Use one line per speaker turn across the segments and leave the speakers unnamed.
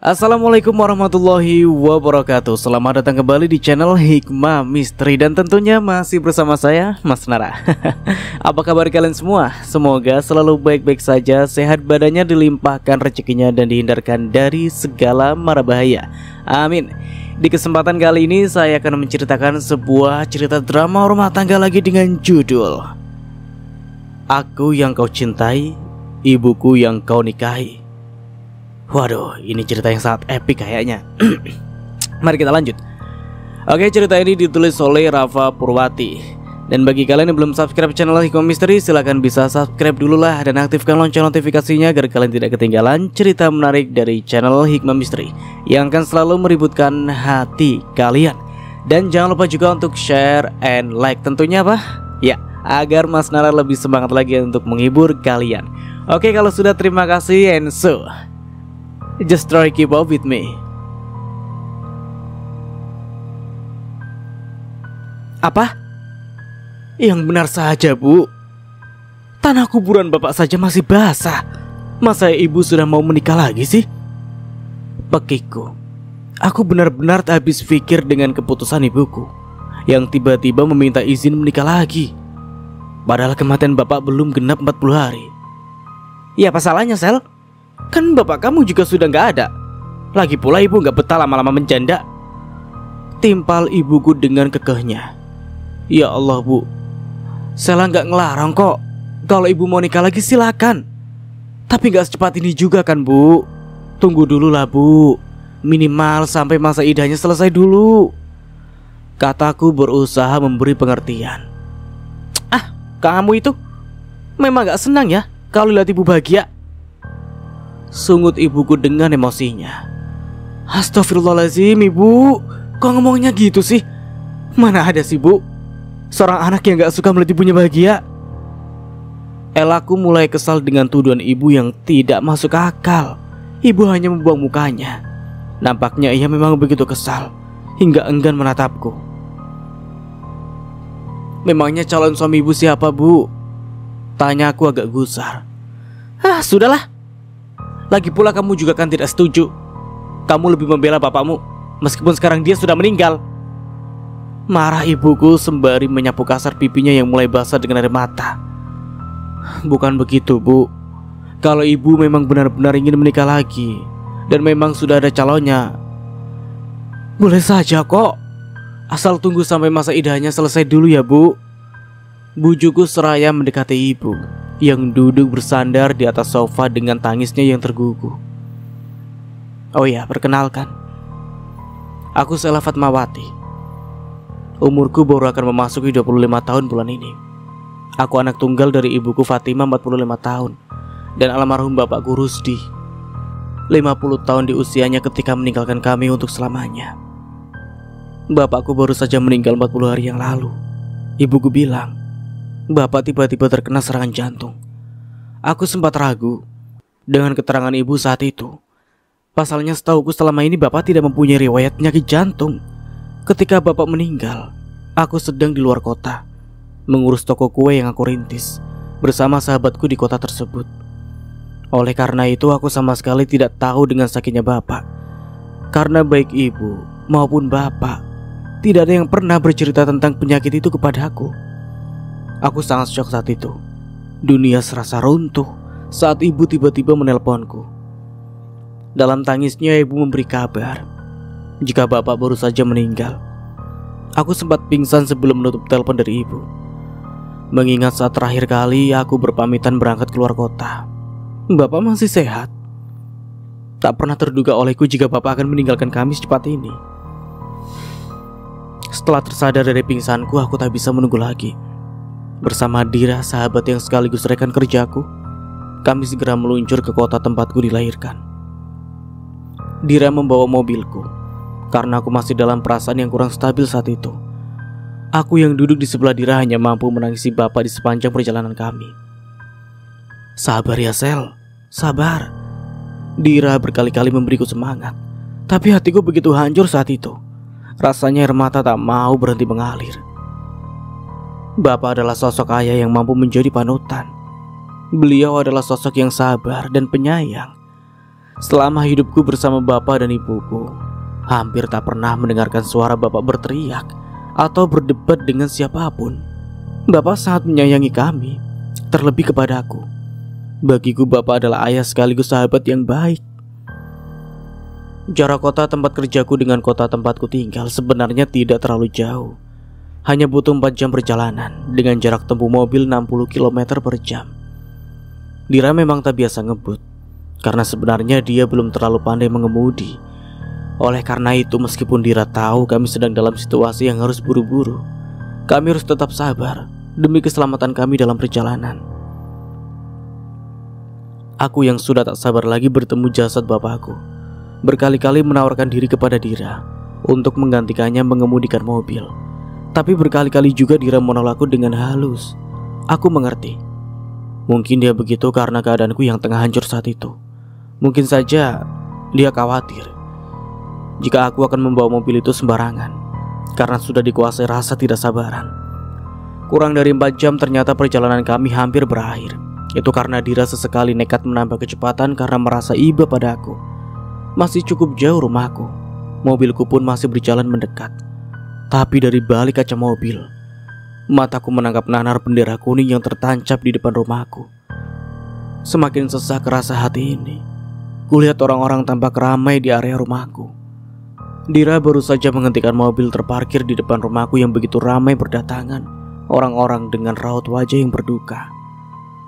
Assalamualaikum warahmatullahi wabarakatuh. Selamat datang kembali di channel Hikmah Misteri. Dan tentunya masih bersama saya, Mas Nara. Apa kabar kalian semua? Semoga selalu baik-baik saja, sehat badannya, dilimpahkan rezekinya, dan dihindarkan dari segala mara bahaya. Amin. Di kesempatan kali ini saya akan menceritakan sebuah cerita drama rumah tangga lagi dengan judul Aku Yang Kau Cintai, Ibuku Yang Kau Nikahi. Waduh, ini cerita yang sangat epic kayaknya. Mari kita lanjut. Oke, cerita ini ditulis oleh Rafa Purwati. Dan bagi kalian yang belum subscribe channel Hikmah Misteri, silahkan bisa subscribe dulu lah dan aktifkan lonceng notifikasinya agar kalian tidak ketinggalan cerita menarik dari channel Hikmah Misteri yang akan selalu meributkan hati kalian. Dan jangan lupa juga untuk share and like, tentunya apa? Ya, agar Mas Nara lebih semangat lagi untuk menghibur kalian. Oke, kalau sudah, terima kasih, and so just try keep up with me. Apa? Yang benar saja, Bu. Tanah kuburan bapak saja masih basah. Masa ibu sudah mau menikah lagi sih? Pekiku. Aku benar-benar tak habis pikir dengan keputusan ibuku yang tiba-tiba meminta izin menikah lagi. Padahal kematian bapak belum genap 40 hari. Ya, apa salahnya, Sel? Kan bapak kamu juga sudah nggak ada. Lagi pula ibu nggak betah lama-lama menjanda. Timpal ibuku dengan kekehnya. Ya Allah, Bu, Sela nggak ngelarang kok. Kalau ibu mau nikah lagi silakan. Tapi nggak secepat ini juga kan, Bu. Tunggu dulu lah, Bu. Minimal sampai masa idahnya selesai dulu. Kataku berusaha memberi pengertian. Ah, kamu itu memang nggak senang ya kalau lihat ibu bahagia? Sungut ibuku dengan emosinya. Astagfirullahaladzim, Ibu, kok ngomongnya gitu sih? Mana ada sih, Bu, seorang anak yang gak suka melihat ibunya bahagia. Elaku mulai kesal dengan tuduhan ibu yang tidak masuk akal. Ibu hanya membuang mukanya. Nampaknya ia memang begitu kesal hingga enggan menatapku. Memangnya calon suami ibu siapa, Bu? Tanya aku agak gusar. Ah, sudahlah. Lagi pula kamu juga kan tidak setuju. Kamu lebih membela bapakmu meskipun sekarang dia sudah meninggal. Marah ibuku sembari menyapu kasar pipinya yang mulai basah dengan air mata. Bukan begitu, Bu. Kalau ibu memang benar-benar ingin menikah lagi dan memang sudah ada calonnya, boleh saja kok. Asal tunggu sampai masa idahnya selesai dulu ya, Bu. Bujuku seraya mendekati ibu yang duduk bersandar di atas sofa dengan tangisnya yang tergugu. Oh ya, perkenalkan, aku Sela Fatmawati. Umurku baru akan memasuki 25 tahun bulan ini. Aku anak tunggal dari ibuku Fatimah 45 tahun dan almarhum bapakku Rusdi 50 tahun di usianya ketika meninggalkan kami untuk selamanya. Bapakku baru saja meninggal 40 hari yang lalu. Ibuku bilang bapak tiba-tiba terkena serangan jantung. Aku sempat ragu dengan keterangan ibu saat itu. Pasalnya setauku selama ini bapak tidak mempunyai riwayat penyakit jantung. Ketika bapak meninggal, aku sedang di luar kota mengurus toko kue yang aku rintis bersama sahabatku di kota tersebut. Oleh karena itu aku sama sekali tidak tahu dengan sakitnya bapak. Karena baik ibu maupun bapak tidak ada yang pernah bercerita tentang penyakit itu kepadaku. Aku sangat syok saat itu. Dunia serasa runtuh saat ibu tiba-tiba menelponku. Dalam tangisnya ibu memberi kabar jika bapak baru saja meninggal. Aku sempat pingsan sebelum menutup telepon dari ibu. Mengingat saat terakhir kali aku berpamitan berangkat keluar kota, bapak masih sehat. Tak pernah terduga olehku jika bapak akan meninggalkan kami secepat ini. Setelah tersadar dari pingsanku, aku tak bisa menunggu lagi. Bersama Dira, sahabat yang sekaligus rekan kerjaku, kami segera meluncur ke kota tempatku dilahirkan. Dira membawa mobilku karena aku masih dalam perasaan yang kurang stabil saat itu. Aku yang duduk di sebelah Dira hanya mampu menangisi bapak di sepanjang perjalanan kami. Sabar ya, Sel, sabar. Dira berkali-kali memberiku semangat, tapi hatiku begitu hancur saat itu. Rasanya air mata tak mau berhenti mengalir. Bapak adalah sosok ayah yang mampu menjadi panutan. Beliau adalah sosok yang sabar dan penyayang. Selama hidupku bersama bapak dan ibuku, hampir tak pernah mendengarkan suara bapak berteriak atau berdebat dengan siapapun. Bapak sangat menyayangi kami, terlebih kepadaku. Bagiku bapak adalah ayah sekaligus sahabat yang baik. Jarak kota tempat kerjaku dengan kota tempatku tinggal sebenarnya tidak terlalu jauh. Hanya butuh 4 jam perjalanan dengan jarak tempuh mobil 60 km per jam. Dira memang tak biasa ngebut, karena sebenarnya dia belum terlalu pandai mengemudi. Oleh karena itu, meskipun Dira tahu kami sedang dalam situasi yang harus buru-buru, kami harus tetap sabar demi keselamatan kami dalam perjalanan. Aku yang sudah tak sabar lagi bertemu jasad bapakku, berkali-kali menawarkan diri kepada Dira untuk menggantikannya mengemudikan mobil. Tapi berkali-kali juga Dira menolakku dengan halus. Aku mengerti. Mungkin dia begitu karena keadaanku yang tengah hancur saat itu. Mungkin saja dia khawatir jika aku akan membawa mobil itu sembarangan, karena sudah dikuasai rasa tidak sabaran. Kurang dari 4 jam ternyata perjalanan kami hampir berakhir. Itu karena Dira sesekali nekat menambah kecepatan karena merasa iba pada aku. Masih cukup jauh rumahku. Mobilku pun masih berjalan mendekat. Tapi dari balik kaca mobil, mataku menangkap nanar bendera kuning yang tertancap di depan rumahku. Semakin sesak rasa hati ini. Kulihat orang-orang tampak ramai di area rumahku. Dira baru saja menghentikan mobil terparkir di depan rumahku yang begitu ramai berdatangan orang-orang dengan raut wajah yang berduka.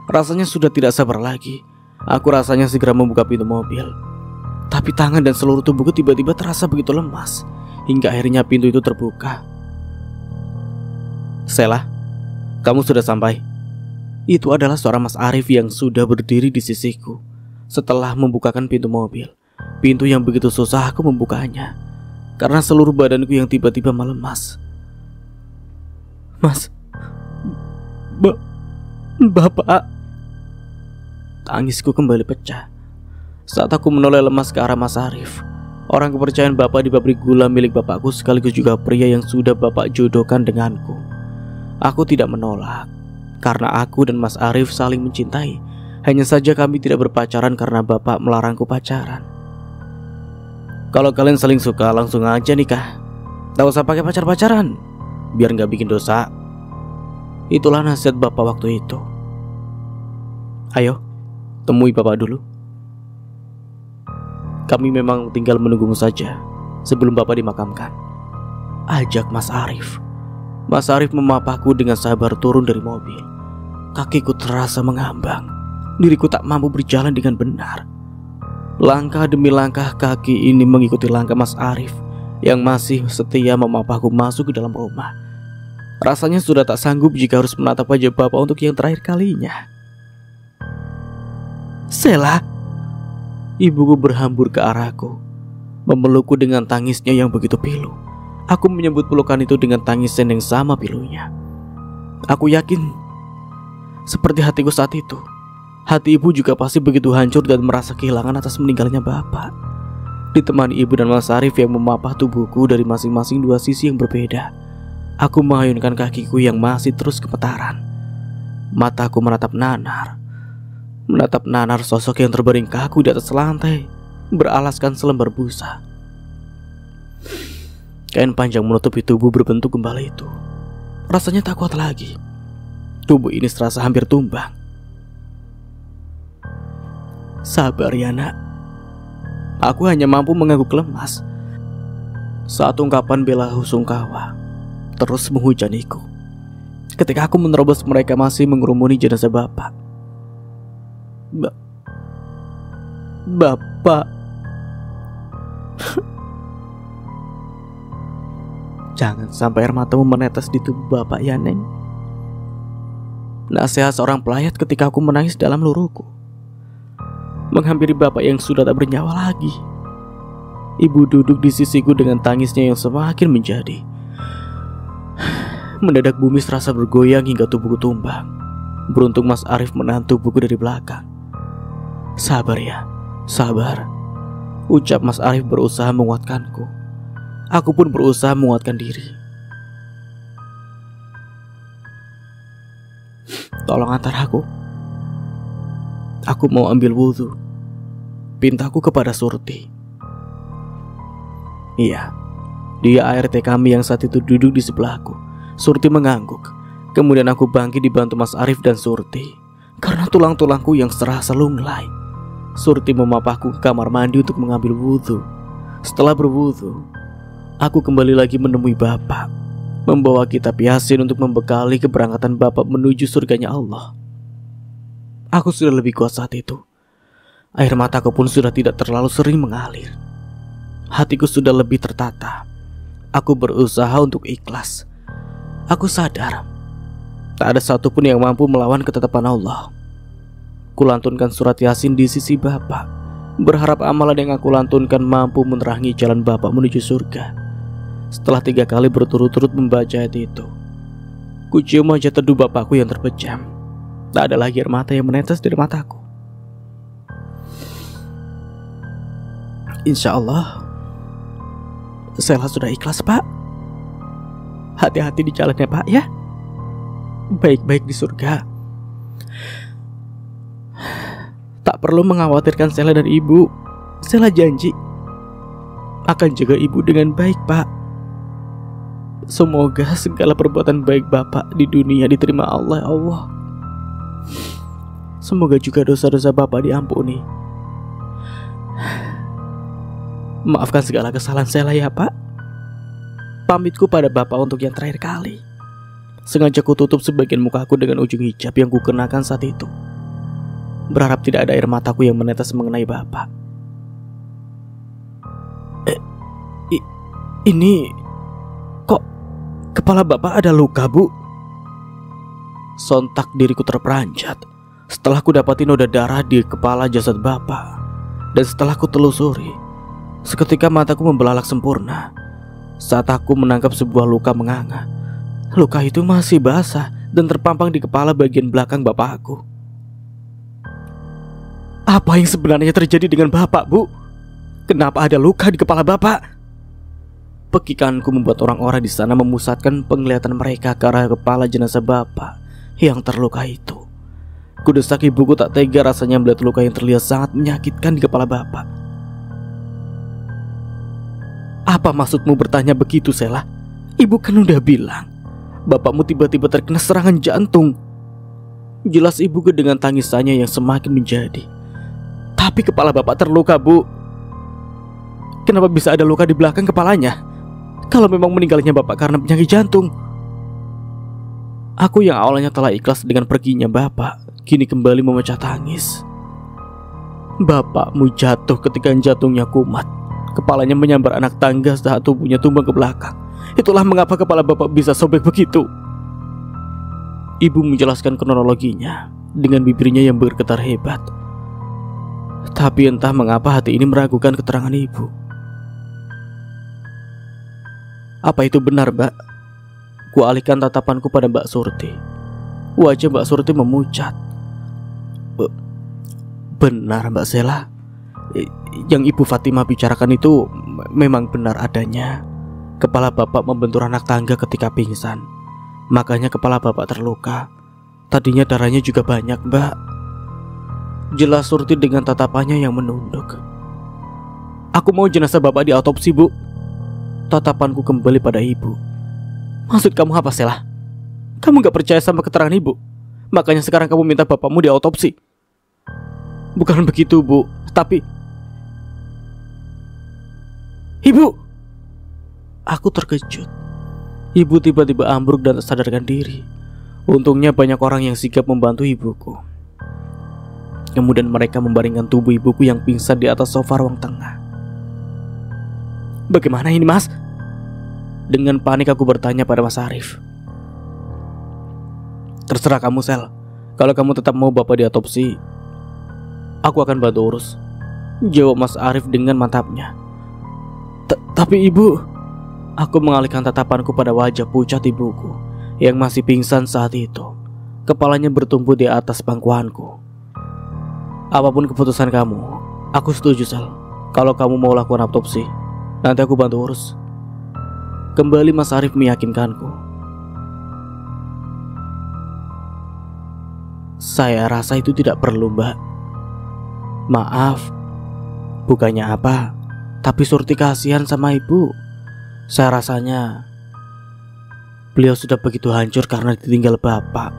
Rasanya sudah tidak sabar lagi. Aku rasanya segera membuka pintu mobil. Tapi tangan dan seluruh tubuhku tiba-tiba terasa begitu lemas, hingga akhirnya pintu itu terbuka. "Sela, kamu sudah sampai." Itu adalah suara Mas Arif yang sudah berdiri di sisiku. Setelah membukakan pintu mobil, pintu yang begitu susah aku membukanya karena seluruh badanku yang tiba-tiba melemas. "Mas, Bapak." Tangisku kembali pecah saat aku menoleh lemas ke arah Mas Arif, orang kepercayaan bapak di pabrik gula milik bapakku, sekaligus juga pria yang sudah bapak jodohkan denganku. Aku tidak menolak, karena aku dan Mas Arif saling mencintai. Hanya saja kami tidak berpacaran karena bapak melarangku pacaran. "Kalau kalian saling suka, langsung aja nikah. Tak usah pakai pacar-pacaran, biar gak bikin dosa." Itulah nasihat bapak waktu itu. "Ayo, temui bapak dulu. Kami memang tinggal menunggumu saja sebelum bapak dimakamkan," ajak Mas Arif. Mas Arif memapahku dengan sabar turun dari mobil. Kakiku terasa mengambang. Diriku tak mampu berjalan dengan benar. Langkah demi langkah kaki ini mengikuti langkah Mas Arif yang masih setia memapahku masuk ke dalam rumah. Rasanya sudah tak sanggup jika harus menatap wajah bapak untuk yang terakhir kalinya. "Sela." Ibuku berhambur ke arahku, memelukku dengan tangisnya yang begitu pilu. Aku menyebut pelukan itu dengan tangisan yang sama pilunya. Aku yakin, seperti hatiku saat itu, hati ibu juga pasti begitu hancur dan merasa kehilangan atas meninggalnya bapak. Ditemani ibu dan Mas Arif yang memapah tubuhku dari masing-masing dua sisi yang berbeda, aku mengayunkan kakiku yang masih terus gemetaran. Mataku menatap nanar sosok yang terbaring kaku di atas lantai, beralaskan selembar busa. Kain panjang menutupi tubuh berbentuk gembala itu. Rasanya tak kuat lagi. Tubuh ini serasa hampir tumbang. "Sabar ya nak." Aku hanya mampu mengangguk lemas saat ungkapan bela sungkawa terus menghujaniku. Ketika aku menerobos mereka masih mengerumuni jenazah bapak. Bapak. "Jangan sampai air matamu menetes di tubuh bapak ya, Neng." Nasihat seorang pelayat ketika aku menangis dalam luruku. Menghampiri bapak yang sudah tak bernyawa lagi. Ibu duduk di sisiku dengan tangisnya yang semakin menjadi. Mendadak bumi serasa bergoyang hingga tubuhku tumbang. Beruntung Mas Arif menahan tubuhku dari belakang. "Sabar ya, sabar," ucap Mas Arif berusaha menguatkanku. Aku pun berusaha menguatkan diri. "Tolong antar aku. Aku mau ambil wudhu." pintaku kepada Surti. Iya, dia ART kami yang saat itu duduk di sebelahku. Surti mengangguk. Kemudian aku bangkit dibantu Mas Arif dan Surti. Karena tulang-tulangku yang serasa lunglai, Surti memapahku ke kamar mandi untuk mengambil wudhu. Setelah berwudhu, aku kembali lagi menemui Bapak, membawa kitab Yasin untuk membekali keberangkatan Bapak menuju surganya Allah. Aku sudah lebih kuat saat itu. Air mataku pun sudah tidak terlalu sering mengalir. Hatiku sudah lebih tertata. Aku berusaha untuk ikhlas. Aku sadar tak ada satupun yang mampu melawan ketetapan Allah. Kulantunkan surat Yasin di sisi Bapak, berharap amalan yang aku lantunkan mampu menerangi jalan Bapak menuju surga. Setelah 3 kali berturut-turut membaca ayat itu, kucium wajah teduh Bapakku yang terpejam. Tak ada lagi air mata yang menetes dari mataku. Insya Allah Sela sudah ikhlas, Pak. Hati-hati di jalannya, Pak, ya. Baik-baik di surga. Tak perlu mengkhawatirkan Sela dan Ibu. Sela janji akan jaga Ibu dengan baik, Pak. Semoga segala perbuatan baik Bapak di dunia diterima Allah, ya Allah. Semoga juga dosa-dosa Bapak diampuni. Maafkan segala kesalahan Sela ya, Pak. Pamitku pada Bapak untuk yang terakhir kali. Sengaja ku tutup sebagian mukaku dengan ujung hijab yang kukenakan saat itu, berharap tidak ada air mataku yang menetes mengenai Bapak. Ini kok kepala Bapak ada luka, Bu? Sontak diriku terperanjat setelah ku dapati noda darah di kepala jasad Bapak. Dan setelah ku telusuri, seketika mataku membelalak sempurna saat aku menangkap sebuah luka menganga. Luka itu masih basah dan terpampang di kepala bagian belakang bapakku. Apa yang sebenarnya terjadi dengan Bapak, Bu? Kenapa ada luka di kepala Bapak? Pekikanku membuat orang-orang di sana memusatkan penglihatan mereka ke arah kepala jenazah Bapak yang terluka itu. Kudesak ibuku tak tega rasanya melihat luka yang terlihat sangat menyakitkan di kepala Bapak. Apa maksudmu bertanya begitu, Sela? Ibu kan udah bilang Bapakmu tiba-tiba terkena serangan jantung. Jelas ibuku dengan tangisannya yang semakin menjadi. Tapi kepala Bapak terluka, Bu. Kenapa bisa ada luka di belakang kepalanya? Kalau memang meninggalnya Bapak karena penyakit jantung. Aku yang awalnya telah ikhlas dengan perginya Bapak, kini kembali memecah tangis. Bapakmu jatuh ketika jantungnya kumat. Kepalanya menyambar anak tangga saat tubuhnya tumbang ke belakang. Itulah mengapa kepala Bapak bisa sobek begitu. Ibu menjelaskan kronologinya dengan bibirnya yang bergetar hebat. Tapi entah mengapa hati ini meragukan keterangan ibu. Apa itu benar, Mbak? Kualihkan tatapanku pada Mbak Surti. Wajah Mbak Surti memucat. Benar, Mbak Sela. Yang Ibu Fatimah bicarakan itu memang benar adanya. Kepala Bapak membentur anak tangga ketika pingsan. Makanya kepala Bapak terluka. Tadinya darahnya juga banyak, Mbak. Jelas Surti dengan tatapannya yang menunduk. Aku mau jenazah Bapak diautopsi, Bu. Tatapanku kembali pada ibu. Maksud kamu apa, Sela? Kamu gak percaya sama keterangan ibu? Makanya sekarang kamu minta bapakmu diautopsi. Bukan begitu, Bu. Tapi Ibu! Aku terkejut. Ibu tiba-tiba ambruk dan tak sadarkan diri. Untungnya banyak orang yang sigap membantu ibuku. Kemudian mereka membaringkan tubuh ibuku yang pingsan di atas sofa ruang tengah. Bagaimana ini, Mas? Dengan panik aku bertanya pada Mas Arif. Terserah kamu, Sel. Kalau kamu tetap mau Bapak diotopsi, aku akan bantu urus, jawab Mas Arif dengan mantapnya. Tapi Ibu, aku mengalihkan tatapanku pada wajah pucat ibuku yang masih pingsan saat itu. Kepalanya bertumpu di atas pangkuanku. Apapun keputusan kamu, aku setuju, Sel. Kalau kamu mau lakukan autopsi, nanti aku bantu urus. Kembali Mas Arif meyakinkanku. Saya rasa itu tidak perlu, Mbak. Maaf, Bukannya apa, tapi Surti kasihan sama ibu. Saya rasanya beliau sudah begitu hancur karena ditinggal bapak.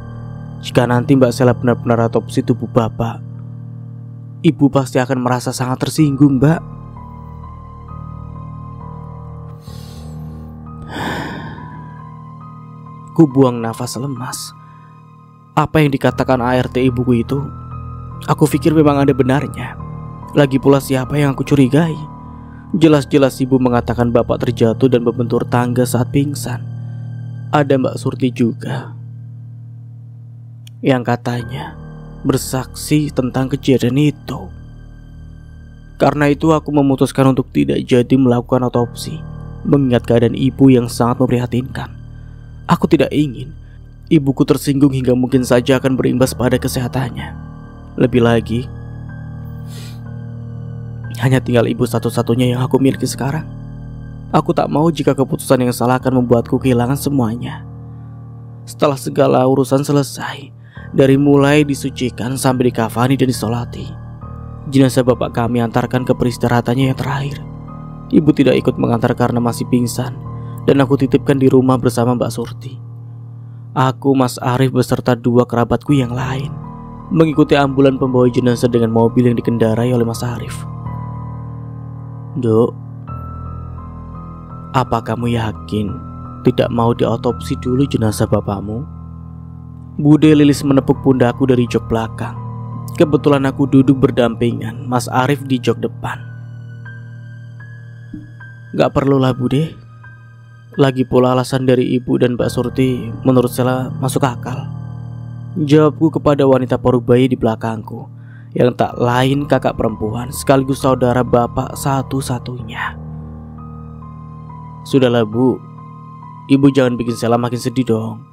Jika nanti Mbak Sela benar-benar otopsi tubuh bapak, ibu pasti akan merasa sangat tersinggung, Mbak. Ku buang nafas lemas. Apa yang dikatakan ART ibuku itu, aku pikir memang ada benarnya. Lagi pula siapa yang aku curigai? Jelas-jelas ibu mengatakan bapak terjatuh dan membentur tangga saat pingsan. Ada Mbak Surti juga yang katanya bersaksi tentang kejadian itu. Karena itu aku memutuskan untuk tidak jadi melakukan otopsi, mengingat keadaan ibu yang sangat memprihatinkan. Aku tidak ingin ibuku tersinggung hingga mungkin saja akan berimbas pada kesehatannya. Lebih lagi, hanya tinggal ibu satu-satunya yang aku miliki sekarang. Aku tak mau jika keputusan yang salah akan membuatku kehilangan semuanya. Setelah segala urusan selesai, dari mulai disucikan sampai dikafani dan disolati, jenazah bapak kami antarkan ke peristirahatannya yang terakhir. Ibu tidak ikut mengantar karena masih pingsan, dan aku titipkan di rumah bersama Mbak Surti. Aku, Mas Arif beserta dua kerabatku yang lain mengikuti ambulan pembawa jenazah dengan mobil yang dikendarai oleh Mas Arif. Dok, apa kamu yakin tidak mau diotopsi dulu jenazah bapakmu? Bude Lilis menepuk pundakku dari jok belakang. Kebetulan aku duduk berdampingan Mas Arif di jok depan. Gak perlulah Bude. Lagi pula alasan dari ibu dan Mbak Surti menurut saya masuk akal. Jawabku kepada wanita paruh bayi di belakangku, yang tak lain kakak perempuan sekaligus saudara bapak satu-satunya. Sudahlah Bu, ibu jangan bikin Sela makin sedih dong,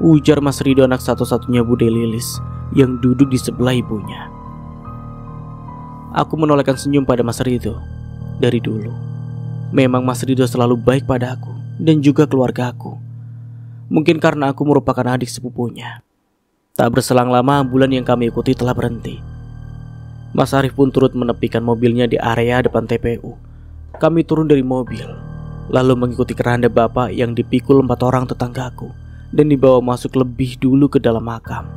ujar Mas Rido, anak satu-satunya Bude Lilis yang duduk di sebelah ibunya. Aku menolakkan senyum pada Mas Rido. Dari dulu memang Mas Rido selalu baik padaku dan juga keluarga aku. Mungkin karena aku merupakan adik sepupunya. Tak berselang lama ambulan yang kami ikuti telah berhenti. Mas Arif pun turut menepikan mobilnya di area depan TPU. Kami turun dari mobil, lalu mengikuti keranda bapak yang dipikul 4 orang tetanggaku dan dibawa masuk lebih dulu ke dalam makam.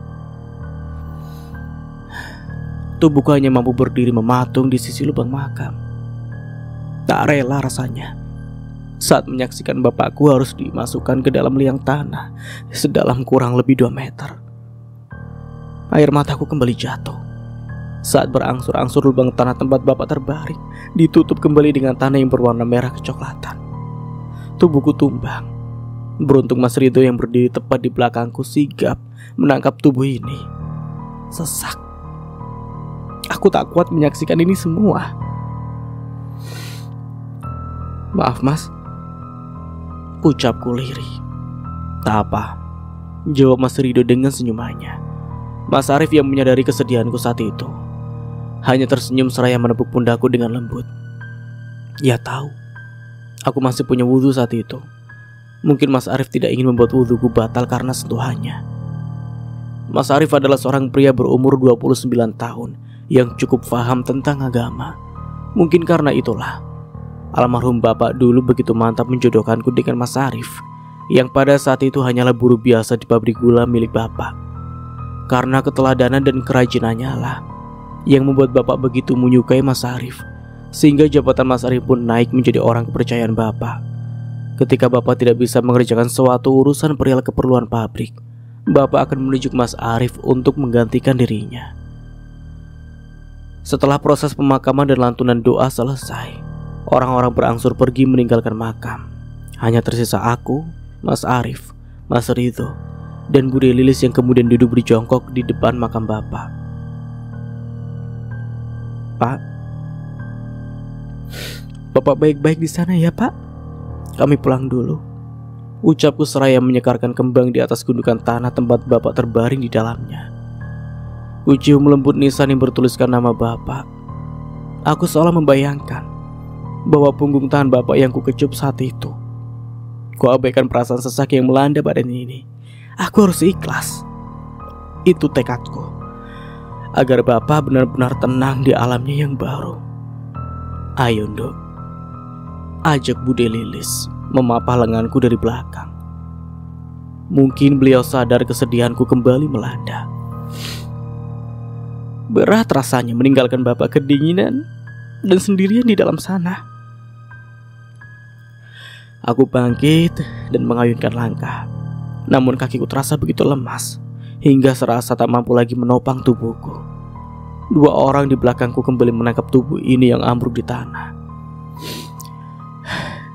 Tubuhku hanya mampu berdiri mematung di sisi lubang makam. Tak rela rasanya saat menyaksikan bapakku harus dimasukkan ke dalam liang tanah sedalam kurang lebih 2 meter. Air mataku kembali jatuh saat berangsur-angsur lubang tanah tempat bapak terbaring ditutup kembali dengan tanah yang berwarna merah kecoklatan. Tubuhku tumbang. Beruntung Mas Rido yang berdiri tepat di belakangku sigap menangkap tubuh ini. Sesak. Aku tak kuat menyaksikan ini semua. Maaf Mas, ucapku lirih. Tak apa, jawab Mas Rido dengan senyumannya. Mas Arif yang menyadari kesedihanku saat itu hanya tersenyum seraya menepuk pundakku dengan lembut. Ya tahu, aku masih punya wudhu saat itu. Mungkin Mas Arif tidak ingin membuat wudhuku batal karena sentuhannya. Mas Arif adalah seorang pria berumur 29 tahun yang cukup paham tentang agama. Mungkin karena itulah almarhum bapak dulu begitu mantap menjodohkanku dengan Mas Arif, yang pada saat itu hanyalah buruh biasa di pabrik gula milik bapak. Karena keteladanan dan kerajinannya lah yang membuat bapak begitu menyukai Mas Arif, sehingga jabatan Mas Arif pun naik menjadi orang kepercayaan bapak. Ketika bapak tidak bisa mengerjakan suatu urusan perihal keperluan pabrik, bapak akan menunjuk Mas Arif untuk menggantikan dirinya. Setelah proses pemakaman dan lantunan doa selesai, orang-orang berangsur pergi meninggalkan makam. Hanya tersisa aku, Mas Arif, Mas Rido, dan Bude Lilis yang kemudian duduk berjongkok di depan makam bapak. Pak, bapak baik-baik di sana ya Pak? Kami pulang dulu, ucapku seraya menyekarkan kembang di atas gundukan tanah tempat bapak terbaring di dalamnya. Kucium lembut nisan yang bertuliskan nama bapak. Aku seolah membayangkan bahwa punggung tangan bapak yang kukecup saat itu. Ku abaikan perasaan sesak yang melanda badan ini. Aku harus ikhlas. Itu tekadku, agar bapak benar-benar tenang di alamnya yang baru. Ayo Nduk, ajak Bude Lilis memapah lenganku dari belakang. Mungkin beliau sadar kesedihanku kembali melanda. Berat rasanya meninggalkan bapak kedinginan dan sendirian di dalam sana. Aku bangkit dan mengayunkan langkah. Namun kakiku terasa begitu lemas hingga serasa tak mampu lagi menopang tubuhku. Dua orang di belakangku kembali menangkap tubuh ini yang ambruk di tanah.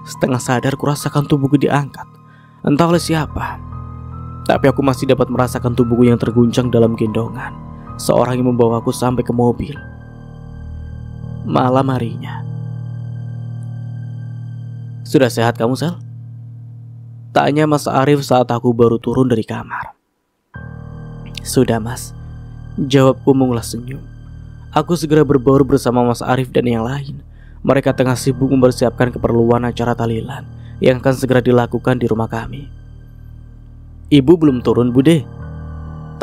Setengah sadar kurasakan tubuhku diangkat, entah oleh siapa. Tapi aku masih dapat merasakan tubuhku yang terguncang dalam gendongan seorang yang membawaku sampai ke mobil. Malam harinya. Sudah sehat kamu, Sel? Tanya Mas Arif saat aku baru turun dari kamar. Sudah, Mas. Jawabku mengulas senyum. Aku segera berbaur bersama Mas Arif dan yang lain. Mereka tengah sibuk mempersiapkan keperluan acara tahlilan yang akan segera dilakukan di rumah kami. Ibu belum turun, Bude?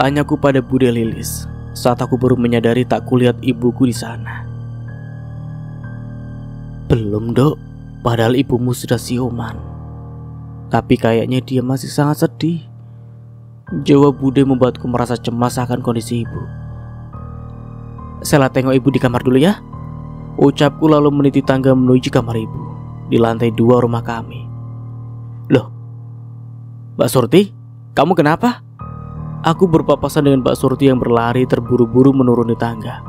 Tanyaku pada Bude Lilis saat aku baru menyadari tak kulihat ibuku di sana. Belum, Dok. Padahal ibumu sudah siuman. Tapi kayaknya dia masih sangat sedih. Jawab Bude membuatku merasa cemas akan kondisi ibu. Saya tengok ibu di kamar dulu ya. Ucapku lalu meniti tangga menuju kamar ibu di lantai 2 rumah kami. Loh, Mbak Surti, kamu kenapa? Aku berpapasan dengan Mbak Surti yang berlari terburu-buru menuruni tangga.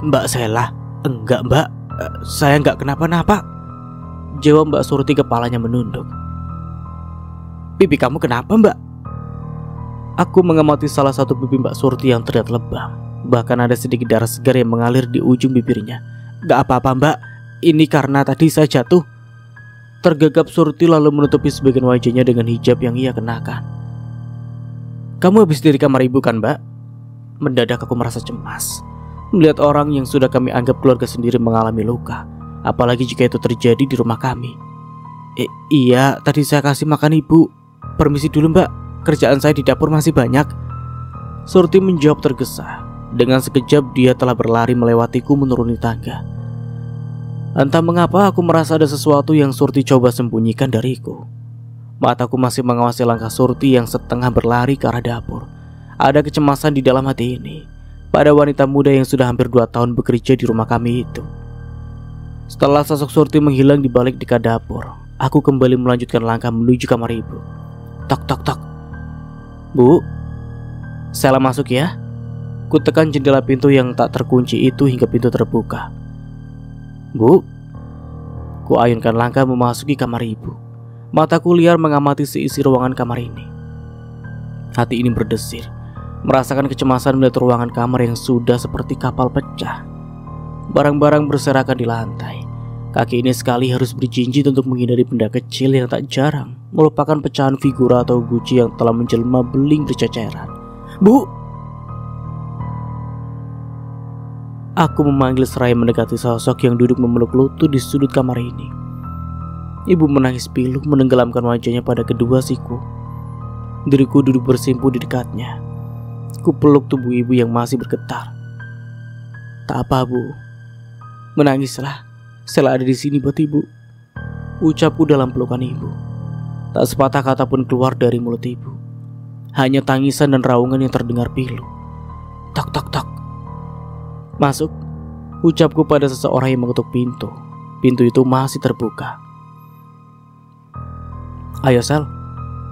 Mbak Sela, enggak Mbak, saya enggak kenapa-napa. Jawab Mbak Surti kepalanya menunduk. Pipi kamu kenapa Mbak? Aku mengamati salah satu pipi Mbak Surti yang terlihat lebam. Bahkan ada sedikit darah segar yang mengalir di ujung bibirnya. Gak apa-apa Mbak, ini karena tadi saya jatuh. Tergagap Surti lalu menutupi sebagian wajahnya dengan hijab yang ia kenakan. Kamu habis dari kamar ibu kan Mbak? Mendadak aku merasa cemas melihat orang yang sudah kami anggap keluarga sendiri mengalami luka. Apalagi jika itu terjadi di rumah kami. Iya, tadi saya kasih makan ibu. Permisi dulu Mbak, kerjaan saya di dapur masih banyak. Surti menjawab tergesa. Dengan sekejap dia telah berlari melewatiku menuruni tangga. Entah mengapa aku merasa ada sesuatu yang Surti coba sembunyikan dariku. Mataku masih mengawasi langkah Surti yang setengah berlari ke arah dapur. Ada kecemasan di dalam hati ini pada wanita muda yang sudah hampir 2 tahun bekerja di rumah kami itu. Setelah sosok Surti menghilang di balik dekat dapur, aku kembali melanjutkan langkah menuju kamar ibu. Tok tok tok. Bu, Sela masuk ya. Ku tekan jendela pintu yang tak terkunci itu hingga pintu terbuka. Bu, ku ayunkan langkah memasuki kamar ibu. Mataku liar mengamati seisi ruangan kamar ini. Hati ini berdesir, merasakan kecemasan melihat ruangan kamar yang sudah seperti kapal pecah. Barang-barang berserakan di lantai. Kaki ini sekali harus berjinjit untuk menghindari benda kecil yang tak jarang merupakan pecahan figura atau guci yang telah menjelma beling berceceran. Bu! Aku memanggil seraya mendekati sosok yang duduk memeluk lutut di sudut kamar ini. Ibu menangis pilu menenggelamkan wajahnya pada kedua siku. Diriku duduk bersimpu di dekatnya. Ku peluk tubuh ibu yang masih bergetar. Tak apa Bu, menangislah. Sela ada di sini buat ibu. Ucapku dalam pelukan ibu. Tak sepatah kata pun keluar dari mulut ibu. Hanya tangisan dan raungan yang terdengar pilu. Tok tok tok. Masuk, ucapku pada seseorang yang mengetuk pintu. Pintu itu masih terbuka. Ayo Sel,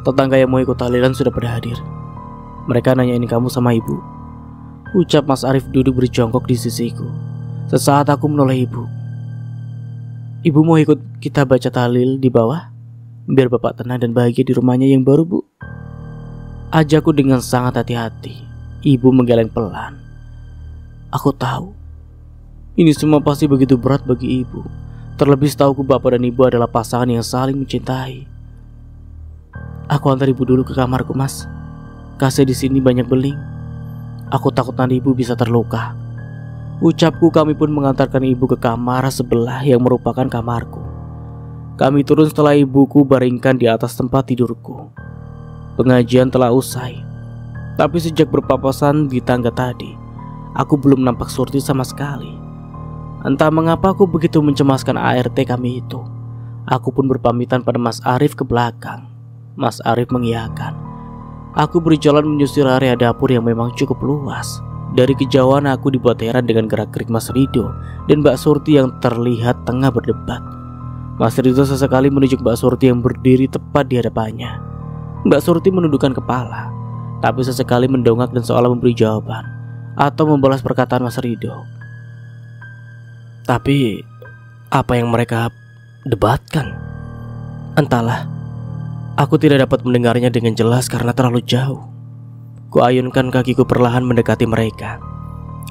tetangga yang mau ikut tahlilan sudah pada hadir. Mereka nanyain kamu sama ibu. Ucap Mas Arif duduk berjongkok di sisiku. Sesaat aku menoleh ibu. Ibu mau ikut kita baca tahlil di bawah? Biar bapak tenang dan bahagia di rumahnya yang baru Bu. Ajakku dengan sangat hati-hati. Ibu menggeleng pelan. Aku tahu ini semua pasti begitu berat bagi ibu. Terlebih setahuku bapak dan ibu adalah pasangan yang saling mencintai. Aku antar ibu dulu ke kamarku Mas. Kasih di sini banyak beling. Aku takut nanti ibu bisa terluka. Ucapku kami pun mengantarkan ibu ke kamar sebelah yang merupakan kamarku. Kami turun setelah ibuku baringkan di atas tempat tidurku. Pengajian telah usai. Tapi sejak berpapasan di tangga tadi, aku belum nampak Surti sama sekali. Entah mengapa aku begitu mencemaskan ART kami itu. Aku pun berpamitan pada Mas Arif ke belakang. Mas Arif mengiyakan. Aku berjalan menyusir area dapur yang memang cukup luas. Dari kejauhan aku dibuat heran dengan gerak-gerik Mas Rido dan Mbak Surti yang terlihat tengah berdebat. Mas Rido sesekali menunjuk Mbak Surti yang berdiri tepat di hadapannya. Mbak Surti menundukkan kepala, tapi sesekali mendongak dan seolah memberi jawaban atau membalas perkataan Mas Rido. Tapi apa yang mereka debatkan? Entahlah, aku tidak dapat mendengarnya dengan jelas karena terlalu jauh. Kuayunkan kakiku perlahan mendekati mereka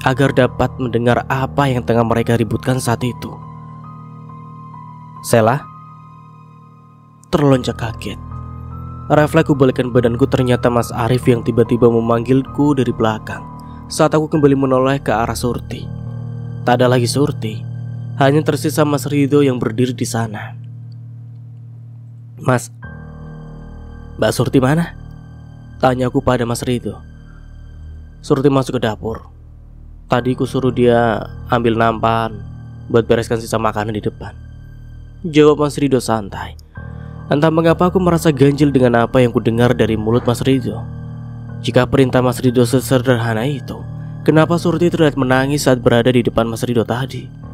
agar dapat mendengar apa yang tengah mereka ributkan saat itu. Sela terlonjak kaget. Refleks balikkan badanku, ternyata Mas Arif yang tiba-tiba memanggilku dari belakang saat aku kembali menoleh ke arah Surti. Tak ada lagi Surti, hanya tersisa Mas Rido yang berdiri di sana. Mas, Mbak Surti mana? Tanyaku pada Mas Rido. Surti masuk ke dapur. Tadi ku suruh dia ambil nampan buat bereskan sisa makanan di depan, jawab Mas Rido santai. Entah mengapa aku merasa ganjil dengan apa yang ku dengar dari mulut Mas Rido. Jika perintah Mas Rido sesederhana itu, kenapa Surti terlihat menangis saat berada di depan Mas Rido tadi?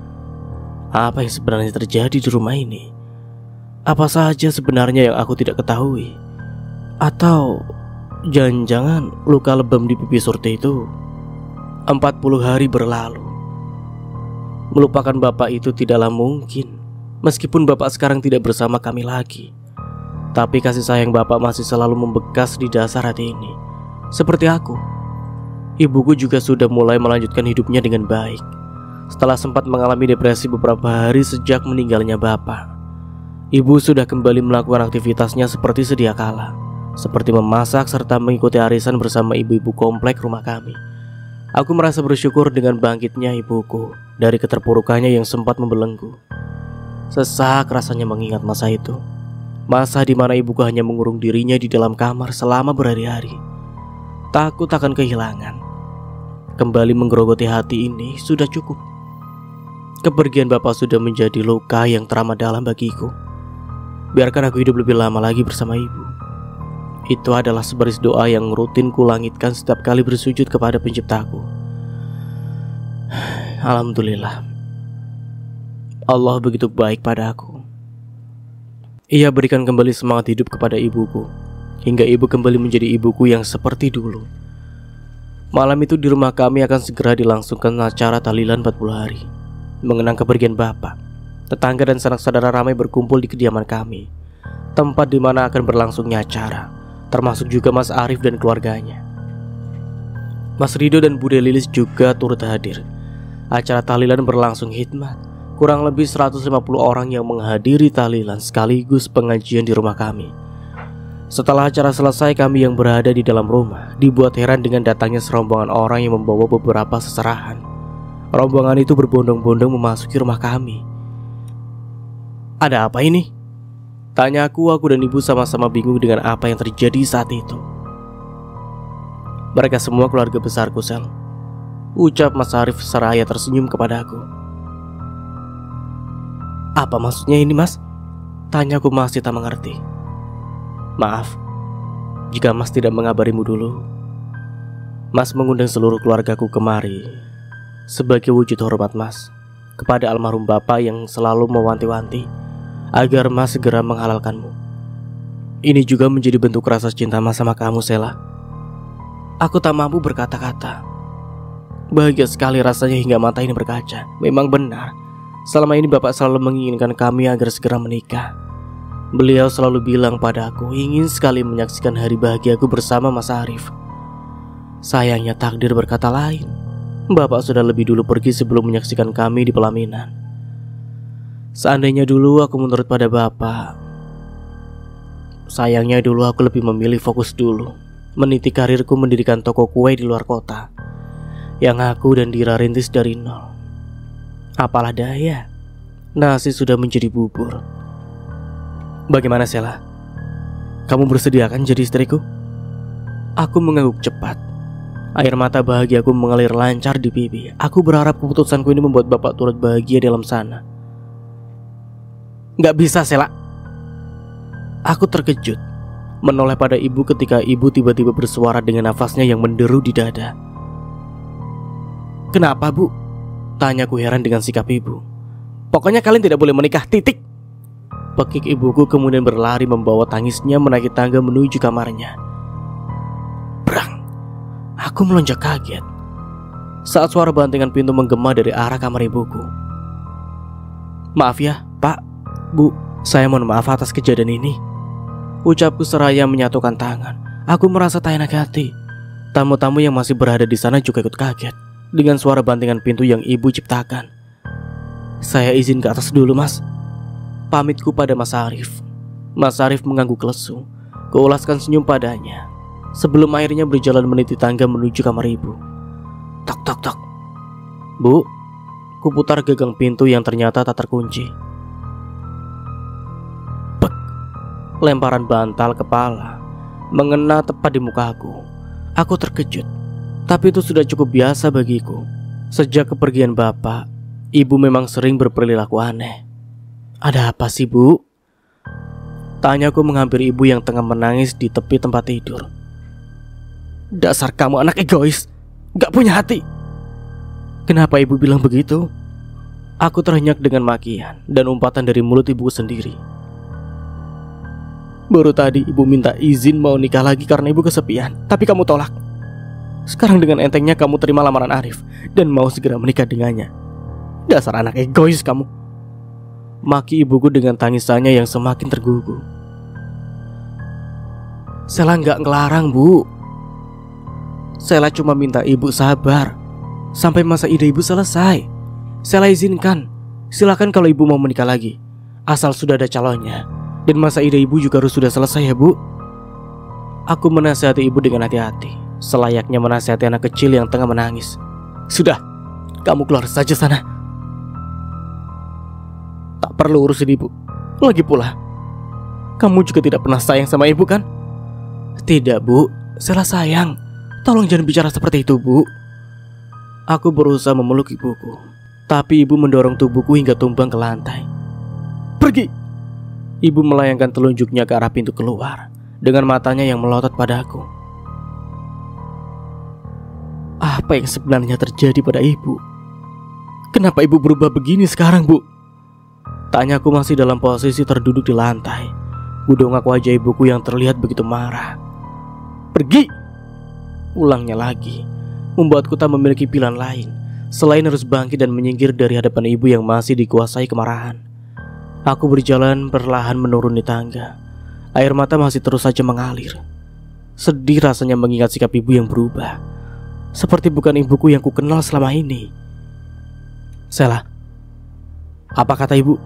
Apa yang sebenarnya terjadi di rumah ini? Apa saja sebenarnya yang aku tidak ketahui? Atau jangan-jangan luka lebam di pipi Surti itu 40 hari berlalu. Melupakan bapak itu tidaklah mungkin, meskipun bapak sekarang tidak bersama kami lagi. Tapi kasih sayang bapak masih selalu membekas di dasar hati ini. Seperti aku, ibuku juga sudah mulai melanjutkan hidupnya dengan baik setelah sempat mengalami depresi beberapa hari sejak meninggalnya bapak. Ibu sudah kembali melakukan aktivitasnya seperti sedia kala, seperti memasak serta mengikuti arisan bersama ibu-ibu komplek rumah kami. Aku merasa bersyukur dengan bangkitnya ibuku dari keterpurukannya yang sempat membelenggu. Sesak rasanya mengingat masa itu, masa di mana ibuku hanya mengurung dirinya di dalam kamar selama berhari-hari. Takut akan kehilangan. Kembali menggerogoti hati ini sudah cukup. Kepergian bapak sudah menjadi luka yang teramat dalam bagiku. Biarkan aku hidup lebih lama lagi bersama ibu. Itu adalah sebaris doa yang rutin kulangitkan setiap kali bersujud kepada penciptaku. Alhamdulillah, Allah begitu baik padaku. Ia berikan kembali semangat hidup kepada ibuku, hingga ibu kembali menjadi ibuku yang seperti dulu. Malam itu di rumah kami akan segera dilangsungkan acara tahlilan 40 hari mengenang kepergian bapak. Tetangga dan sanak saudara ramai berkumpul di kediaman kami, tempat di mana akan berlangsungnya acara, termasuk juga Mas Arif dan keluarganya. Mas Rido dan Bude Lilis juga turut hadir. Acara tahlilan berlangsung hikmat. Kurang lebih 150 orang yang menghadiri tahlilan sekaligus pengajian di rumah kami. Setelah acara selesai, kami yang berada di dalam rumah dibuat heran dengan datangnya serombongan orang yang membawa beberapa seserahan. Rombongan itu berbondong-bondong memasuki rumah kami. Ada apa ini? Tanya aku dan ibu sama-sama bingung dengan apa yang terjadi saat itu. Mereka semua keluarga besarku, Sel, ucap Mas Arif seraya tersenyum kepada aku. Apa maksudnya ini, Mas? Tanyaku masih tak mengerti. Maaf jika Mas tidak mengabarimu dulu. Mas mengundang seluruh keluargaku kemari sebagai wujud hormat Mas kepada almarhum bapak yang selalu mewanti-wanti agar Mas segera menghalalkanmu. Ini juga menjadi bentuk rasa cinta Mas sama kamu, Sela. Aku tak mampu berkata-kata. Bahagia sekali rasanya hingga mata ini berkaca. Memang benar, selama ini bapak selalu menginginkan kami agar segera menikah. Beliau selalu bilang padaku ingin sekali menyaksikan hari bahagiaku bersama Mas Arif. Sayangnya takdir berkata lain. Bapak sudah lebih dulu pergi sebelum menyaksikan kami di pelaminan. Seandainya dulu aku menurut pada bapak, sayangnya dulu aku lebih memilih fokus dulu meniti karirku mendirikan toko kue di luar kota yang aku dan Dira rintis dari nol. Apalah daya, nasi sudah menjadi bubur. Bagaimana, Sela? Kamu bersedia kan jadi istriku? Aku mengangguk cepat. Air mata bahagiaku mengalir lancar di pipi. Aku berharap keputusanku ini membuat bapak turut bahagia dalam sana. Gak bisa, Sela. Aku terkejut, menoleh pada ibu ketika ibu tiba-tiba bersuara dengan nafasnya yang menderu di dada. Kenapa, Bu? Tanyaku heran dengan sikap ibu. Pokoknya kalian tidak boleh menikah, titik. Pekik ibuku kemudian berlari membawa tangisnya menaiki tangga menuju kamarnya. Brang. Aku melonjak kaget saat suara bantingan pintu menggema dari arah kamar ibuku. Maaf ya, Pak, Bu, saya mohon maaf atas kejadian ini, ucapku seraya menyatukan tangan. Aku merasa tak enak hati. Tamu-tamu yang masih berada di sana juga ikut kaget dengan suara bantingan pintu yang ibu ciptakan. Saya izin ke atas dulu, Mas, pamitku pada Mas Arif. Mas Arif mengangguk lesu. Kuulaskan senyum padanya sebelum akhirnya berjalan meniti tangga menuju kamar ibu. Tok tok tok. Bu, kuputar gagang pintu yang ternyata tak terkunci. Bek. Lemparan bantal kepala mengena tepat di mukaku. Aku terkejut, tapi itu sudah cukup biasa bagiku. Sejak kepergian bapak, ibu memang sering berperilaku aneh. Ada apa sih, Bu? Tanyaku menghampiri ibu yang tengah menangis di tepi tempat tidur. Dasar kamu anak egois, gak punya hati. Kenapa ibu bilang begitu? Aku terhenyak dengan makian dan umpatan dari mulut ibu sendiri. Baru tadi ibu minta izin mau nikah lagi karena ibu kesepian, tapi kamu tolak. Sekarang dengan entengnya kamu terima lamaran Arif dan mau segera menikah dengannya. Dasar anak egois kamu. Maki ibuku dengan tangisannya yang semakin tergugu. Sela gak ngelarang, Bu. Sela cuma minta ibu sabar sampai masa idah ibu selesai. Sela izinkan, silakan kalau ibu mau menikah lagi, asal sudah ada calonnya. Dan masa idah ibu juga harus sudah selesai ya, Bu. Aku menasihati ibu dengan hati-hati, selayaknya menasihati anak kecil yang tengah menangis. Sudah, kamu keluar saja sana. Tak perlu urusin ibu. Lagi pula, kamu juga tidak pernah sayang sama ibu kan? Tidak, Bu, Sela sayang. Tolong jangan bicara seperti itu, Bu. Aku berusaha memeluk ibuku, tapi ibu mendorong tubuhku hingga tumbang ke lantai. Pergi! Ibu melayangkan telunjuknya ke arah pintu keluar dengan matanya yang melotot padaku. Apa yang sebenarnya terjadi pada ibu? Kenapa ibu berubah begini sekarang, Bu? Tanyaku masih dalam posisi terduduk di lantai. Kudongak wajah ibuku yang terlihat begitu marah. Pergi! Ulangnya lagi, membuatku tak memiliki pilihan lain selain harus bangkit dan menyingkir dari hadapan ibu yang masih dikuasai kemarahan. Aku berjalan perlahan menuruni tangga. Air mata masih terus saja mengalir. Sedih rasanya mengingat sikap ibu yang berubah, seperti bukan ibuku yang kukenal selama ini. Sela, apa kata ibu?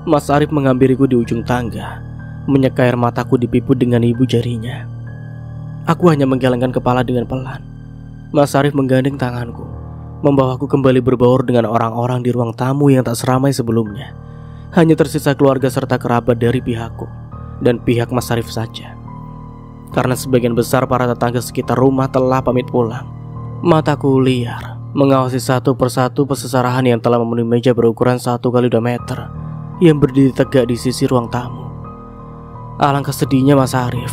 Mas Arif menghampiriku di ujung tangga, menyeka air mataku di pipi dengan ibu jarinya. Aku hanya menggelengkan kepala dengan pelan. Mas Arif menggandeng tanganku, membawaku kembali berbaur dengan orang-orang di ruang tamu yang tak seramai sebelumnya. Hanya tersisa keluarga serta kerabat dari pihakku dan pihak Mas Arif saja. Karena sebagian besar para tetangga sekitar rumah telah pamit pulang, mataku liar mengawasi satu persatu pesesarahan yang telah memenuhi meja berukuran 1 kali 2 meter yang berdiri tegak di sisi ruang tamu. Alangkah sedihnya Mas Arif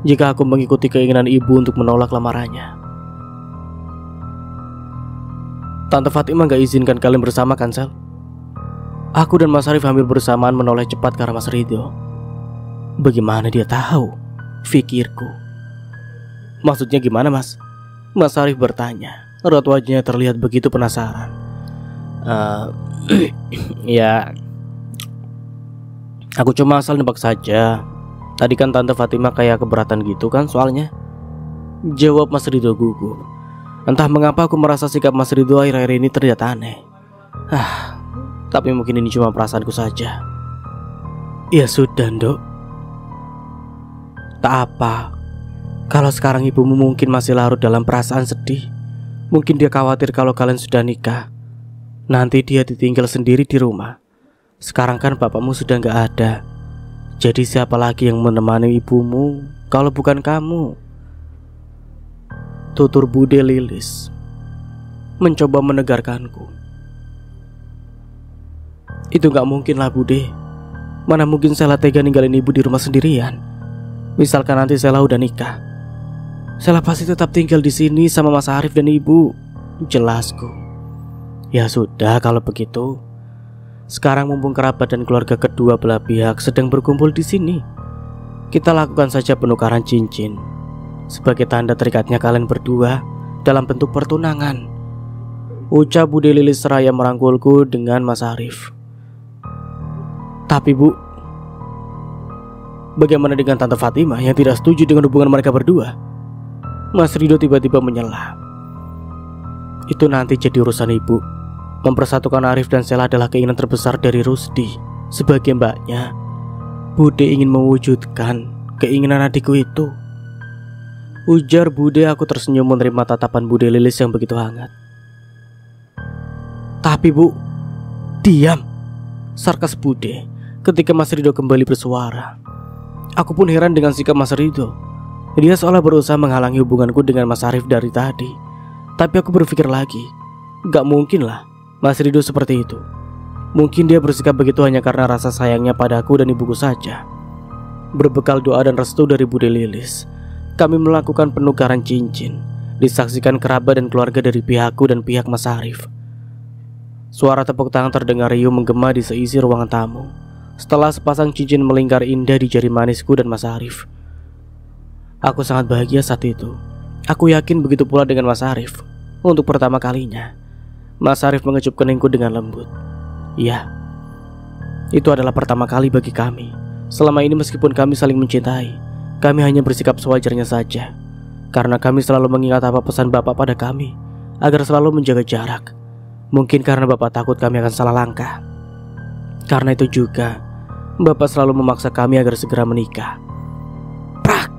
jika aku mengikuti keinginan ibu untuk menolak lamarannya. Tante Fatima gak izinkan kalian bersama kan, Sel? Aku dan Mas Arif hampir bersamaan menoleh cepat ke arah Mas Ridho. Bagaimana dia tahu? Fikirku. Maksudnya gimana, Mas? Mas Arif bertanya. Raut wajahnya terlihat begitu penasaran. Ya, aku cuma asal nebak saja. Tadi kan Tante Fatima kayak keberatan gitu kan soalnya. Jawab Mas Ridho gugup. Entah mengapa aku merasa sikap Mas Ridho akhir-akhir ini terlihat aneh. Tapi mungkin ini cuma perasaanku saja. Ya sudah, Nduk. Tak apa. Kalau sekarang ibumu mungkin masih larut dalam perasaan sedih. Mungkin dia khawatir kalau kalian sudah nikah, nanti dia ditinggal sendiri di rumah. Sekarang kan bapakmu sudah gak ada. Jadi siapa lagi yang menemani ibumu kalau bukan kamu? Tutur Bude Lilis mencoba menegarkanku. Itu gak mungkin lah Bude. Mana mungkin Sela tega ninggalin ibu di rumah sendirian. Misalkan nanti Sela udah nikah, Sela pasti tetap tinggal di sini sama Mas Arif dan ibu. Jelasku. Ya sudah kalau begitu. Sekarang mumpung kerabat dan keluarga kedua belah pihak sedang berkumpul di sini, kita lakukan saja penukaran cincin sebagai tanda terikatnya kalian berdua dalam bentuk pertunangan. Ucap Bude Lilis seraya merangkulku dengan Mas Arif. Tapi Bu, bagaimana dengan Tante Fatimah yang tidak setuju dengan hubungan mereka berdua? Mas Rido tiba-tiba menyela. Itu nanti jadi urusan ibu. Mempersatukan Arif dan Sela adalah keinginan terbesar dari Rusdi. Sebagai mbaknya, Bude ingin mewujudkan keinginan adikku itu. Ujar Bude. Aku tersenyum menerima tatapan Bude Lilis yang begitu hangat. Tapi Bu, diam, sarkas Bude ketika Mas Rido kembali bersuara. Aku pun heran dengan sikap Mas Rido. Dia seolah berusaha menghalangi hubunganku dengan Mas Arif dari tadi. Tapi aku berpikir lagi, gak mungkin lah Mas Rido seperti itu. Mungkin dia bersikap begitu hanya karena rasa sayangnya padaku dan ibuku saja. Berbekal doa dan restu dari Bude Lilis, kami melakukan penukaran cincin. Disaksikan kerabat dan keluarga dari pihakku dan pihak Mas Arif. Suara tepuk tangan terdengar riuh menggema di seisi ruangan tamu. Setelah sepasang cincin melingkar indah di jari manisku dan Mas Arif, aku sangat bahagia saat itu. Aku yakin begitu pula dengan Mas Arif. Untuk pertama kalinya, Mas Arif mengecup keningku dengan lembut. Ya, itu adalah pertama kali bagi kami. Selama ini meskipun kami saling mencintai, kami hanya bersikap sewajarnya saja. Karena kami selalu mengingat apa pesan Bapak pada kami, agar selalu menjaga jarak. Mungkin karena Bapak takut kami akan salah langkah. Karena itu juga, Bapak selalu memaksa kami agar segera menikah. Prak!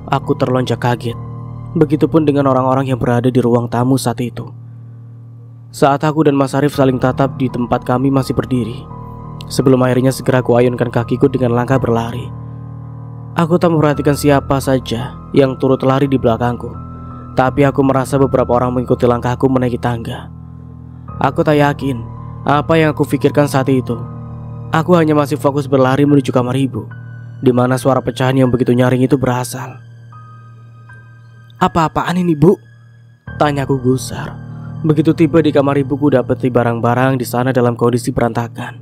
Aku terlonjak kaget. Begitupun dengan orang-orang yang berada di ruang tamu saat itu. Saat aku dan Mas Arif saling tatap di tempat kami masih berdiri, sebelum akhirnya segera kuayunkan kakiku dengan langkah berlari. Aku tak memperhatikan siapa saja yang turut lari di belakangku. Tapi aku merasa beberapa orang mengikuti langkahku menaiki tangga. Aku tak yakin apa yang aku pikirkan saat itu. Aku hanya masih fokus berlari menuju kamar ibu, di mana suara pecahan yang begitu nyaring itu berasal. Apa-apaan ini Bu? Tanyaku gusar. Begitu tiba di kamar ibuku, dapati barang-barang di sana dalam kondisi berantakan.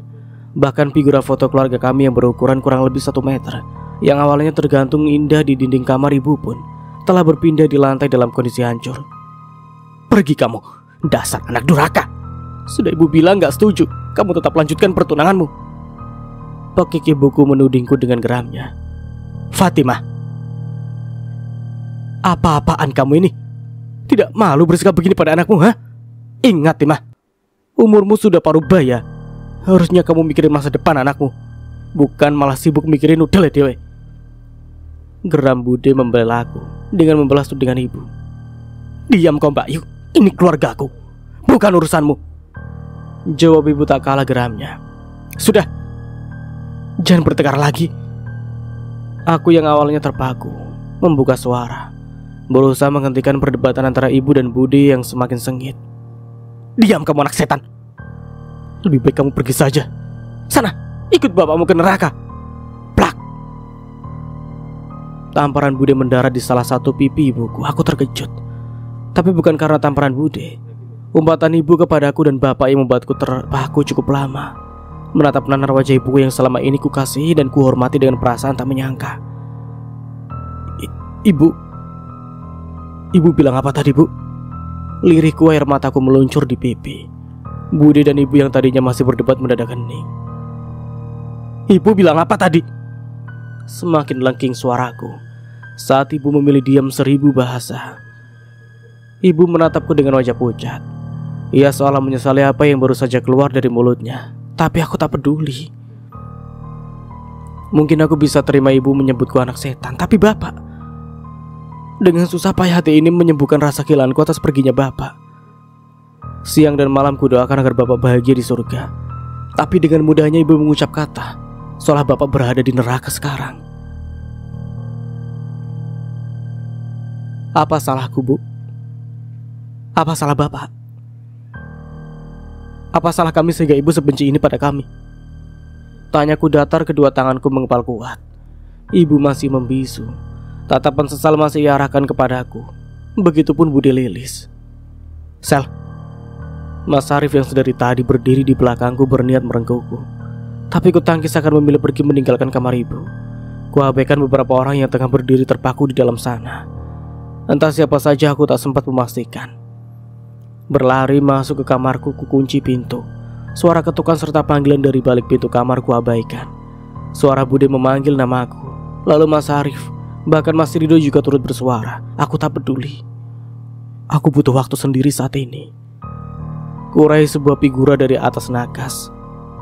Bahkan figura foto keluarga kami yang berukuran kurang lebih 1 meter, yang awalnya tergantung indah di dinding kamar ibu pun telah berpindah di lantai dalam kondisi hancur. Pergi kamu, dasar anak durhaka. Sudah ibu bilang gak setuju, kamu tetap lanjutkan pertunanganmu. Pekik ibuku menudingku dengan geramnya. Fatimah, apa-apaan kamu ini? Tidak malu bersikap begini pada anakmu, ha? Ingat Timah, umurmu sudah paruh baya. Harusnya kamu mikirin masa depan anakmu, bukan malah sibuk mikirin udel dewe. Geram Bude membela aku dengan membalas tudingan ibu. Diam kau Mbak Yu, ini keluargaku, bukan urusanmu. Jawab ibu tak kalah geramnya. Sudah, jangan bertengkar lagi. Aku yang awalnya terpaku membuka suara, berusaha menghentikan perdebatan antara ibu dan Bude yang semakin sengit. Diam kamu anak setan. Lebih baik kamu pergi saja. Sana, ikut bapakmu ke neraka. Plak. Tamparan Bude mendarat di salah satu pipi ibuku. Aku terkejut. Tapi bukan karena tamparan Bude. Umpatan ibu kepadaku dan bapak yang membuatku terpaku cukup lama. Menatap nanar wajah ibuku yang selama ini ku kasihi dan ku hormati dengan perasaan tak menyangka. Ibu bilang apa tadi, Bu? Lirihku, air mataku meluncur di pipi. Bude dan ibu yang tadinya masih berdebat mendadak hening. Ibu bilang apa tadi? Semakin lengking suaraku saat ibu memilih diam 1000 bahasa. Ibu menatapku dengan wajah pucat. Ia seolah menyesali apa yang baru saja keluar dari mulutnya. Tapi aku tak peduli. Mungkin aku bisa terima ibu menyebutku anak setan, tapi bapak, dengan susah payah hati ini menyembuhkan rasa kehilanganku atas perginya bapak. Siang dan malam kudoakan agar bapak bahagia di surga. Tapi dengan mudahnya ibu mengucap kata seolah bapak berada di neraka sekarang. Apa salahku, Bu? Apa salah Bapak? Apa salah kami sehingga Ibu sebenci ini pada kami? Tanyaku datar, kedua tanganku mengepal kuat. Ibu masih membisu. Tatapan sesal masih diarahkan kepadaku. Begitupun Budi Lilis. Sel, Mas Arif yang sedari tadi berdiri di belakangku berniat merengkuhku. Tapi ku tangkis akan memilih pergi meninggalkan kamar ibu. Ku abaikan beberapa orang yang tengah berdiri terpaku di dalam sana. Entah siapa saja aku tak sempat memastikan. Berlari masuk ke kamarku, ku kunci pintu. Suara ketukan serta panggilan dari balik pintu kamar ku abaikan. Suara Budi memanggil namaku. Lalu Mas Arif, bahkan Mas Rido juga turut bersuara. Aku tak peduli. Aku butuh waktu sendiri saat ini. Kurai sebuah figura dari atas nakas.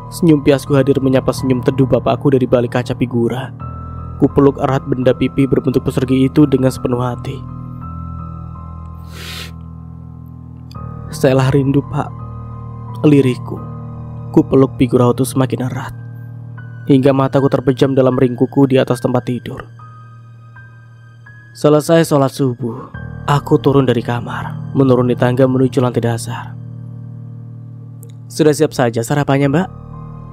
Senyum piasku hadir menyapa senyum teduh bapakku dari balik kaca figura. Ku peluk erat benda pipi berbentuk persegi itu dengan sepenuh hati. Saya rindu, Pak. Lirikku. Ku peluk figura itu semakin erat, hingga mataku terpejam dalam ringkuku di atas tempat tidur. Selesai sholat subuh, aku turun dari kamar, menuruni tangga menuju lantai dasar. Sudah siap saja sarapannya, Mbak?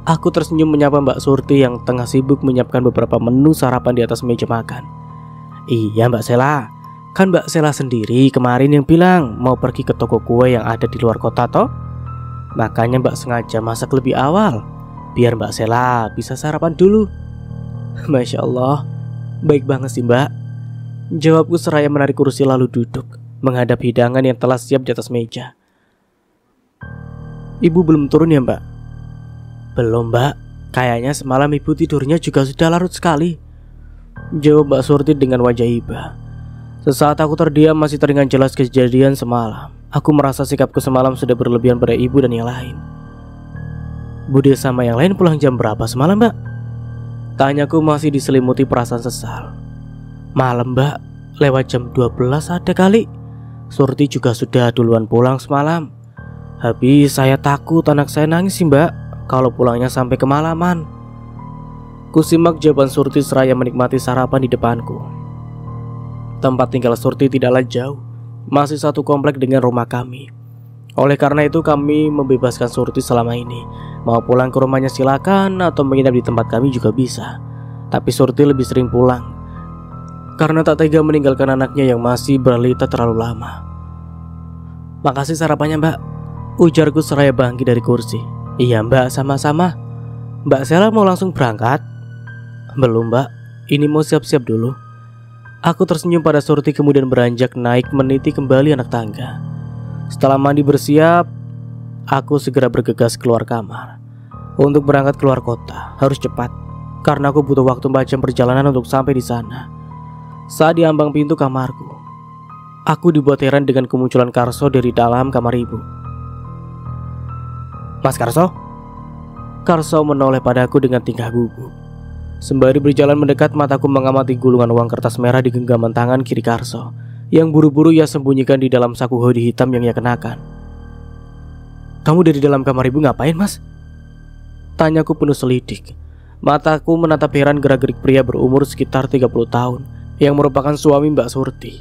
Aku tersenyum menyapa Mbak Surti yang tengah sibuk menyiapkan beberapa menu sarapan di atas meja makan. Iya Mbak Sela, kan Mbak Sela sendiri kemarin yang bilang mau pergi ke toko kue yang ada di luar kota toh? Makanya Mbak sengaja masak lebih awal, biar Mbak Sela bisa sarapan dulu. Masya Allah, baik banget sih Mbak. Jawabku seraya menarik kursi lalu duduk menghadap hidangan yang telah siap di atas meja. Ibu belum turun ya Mbak? Belum Mbak, kayaknya semalam ibu tidurnya juga sudah larut sekali, jawab Mbak Surti dengan wajah iba. Sesaat aku terdiam, masih teringat jelas kejadian semalam. Aku merasa sikapku semalam sudah berlebihan pada ibu dan yang lain. Budi sama yang lain pulang jam berapa semalam Mbak? Tanyaku masih diselimuti perasaan sesal. Malam Mbak, lewat jam 12 ada kali. Surti juga sudah duluan pulang semalam. Habis saya takut anak saya nangis sih Mbak kalau pulangnya sampai kemalaman. Kusimak jawaban Surti seraya menikmati sarapan di depanku. Tempat tinggal Surti tidaklah jauh, masih satu komplek dengan rumah kami. Oleh karena itu kami membebaskan Surti selama ini. Mau pulang ke rumahnya silakan, atau menginap di tempat kami juga bisa. Tapi Surti lebih sering pulang karena tak tega meninggalkan anaknya yang masih balita terlalu lama. Makasih sarapannya Mbak, ujarku seraya bangkit dari kursi. Iya Mbak, sama-sama. Mbak Sela mau langsung berangkat? Belum Mbak, ini mau siap-siap dulu. Aku tersenyum pada Surti kemudian beranjak naik meniti kembali anak tangga. Setelah mandi bersiap, aku segera bergegas keluar kamar. Untuk berangkat keluar kota harus cepat, karena aku butuh waktu 4 jam perjalanan untuk sampai di sana. Saat di ambang pintu kamarku, aku dibuat heran dengan kemunculan Karso dari dalam kamar ibu. Mas Karso? Karso menoleh padaku dengan tingkah gugup. Sembari berjalan mendekat, mataku mengamati gulungan uang kertas merah di genggaman tangan kiri Karso, yang buru-buru ia sembunyikan di dalam saku hoodie hitam yang ia kenakan. Kamu dari dalam kamar ibu ngapain Mas? Tanyaku penuh selidik. Mataku menatap heran gerak-gerik pria berumur sekitar 30 tahun yang merupakan suami Mbak Surti.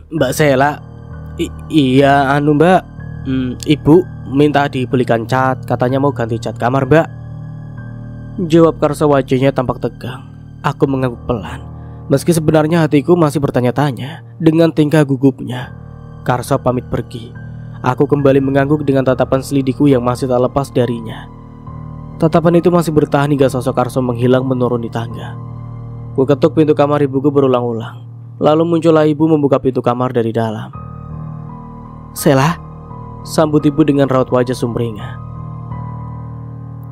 Mbak Sela? Iya anu Mbak, ibu minta dibelikan cat, katanya mau ganti cat kamar Mbak, jawab Karso. Wajahnya tampak tegang. Aku mengangguk pelan, meski sebenarnya hatiku masih bertanya-tanya dengan tingkah gugupnya. Karso pamit pergi. Aku kembali mengangguk dengan tatapan selidiku yang masih tak lepas darinya. Tatapan itu masih bertahan hingga sosok Karso menghilang menuruni tangga. Ku ketuk pintu kamar ibuku berulang-ulang. Lalu muncullah ibu membuka pintu kamar dari dalam. Sela, sambut ibu dengan raut wajah sumringah.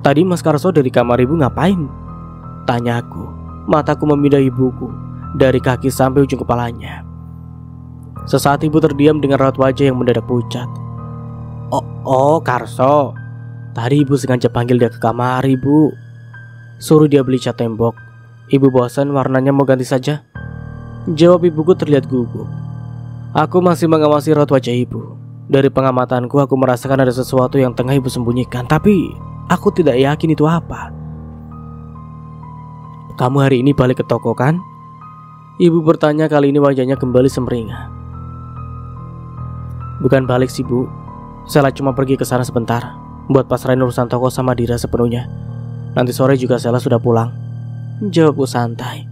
Tadi Mas Karso dari kamar ibu ngapain? Tanyaku. Mataku memindah ibuku dari kaki sampai ujung kepalanya. Sesaat ibu terdiam dengan raut wajah yang mendadak pucat. Oh Karso, tadi ibu sengaja panggil dia ke kamar ibu, suruh dia beli cat tembok. Ibu bosan warnanya mau ganti saja, jawab ibuku terlihat gugup. Aku masih mengawasi raut wajah ibu. Dari pengamatanku aku merasakan ada sesuatu yang tengah ibu sembunyikan, tapi aku tidak yakin itu apa. Kamu hari ini balik ke toko kan? Ibu bertanya, kali ini wajahnya kembali semringah. Bukan balik sih Bu, Sela cuma pergi ke sana sebentar buat pasrahin urusan toko sama Dira sepenuhnya. Nanti sore juga Sela sudah pulang, jawabku santai.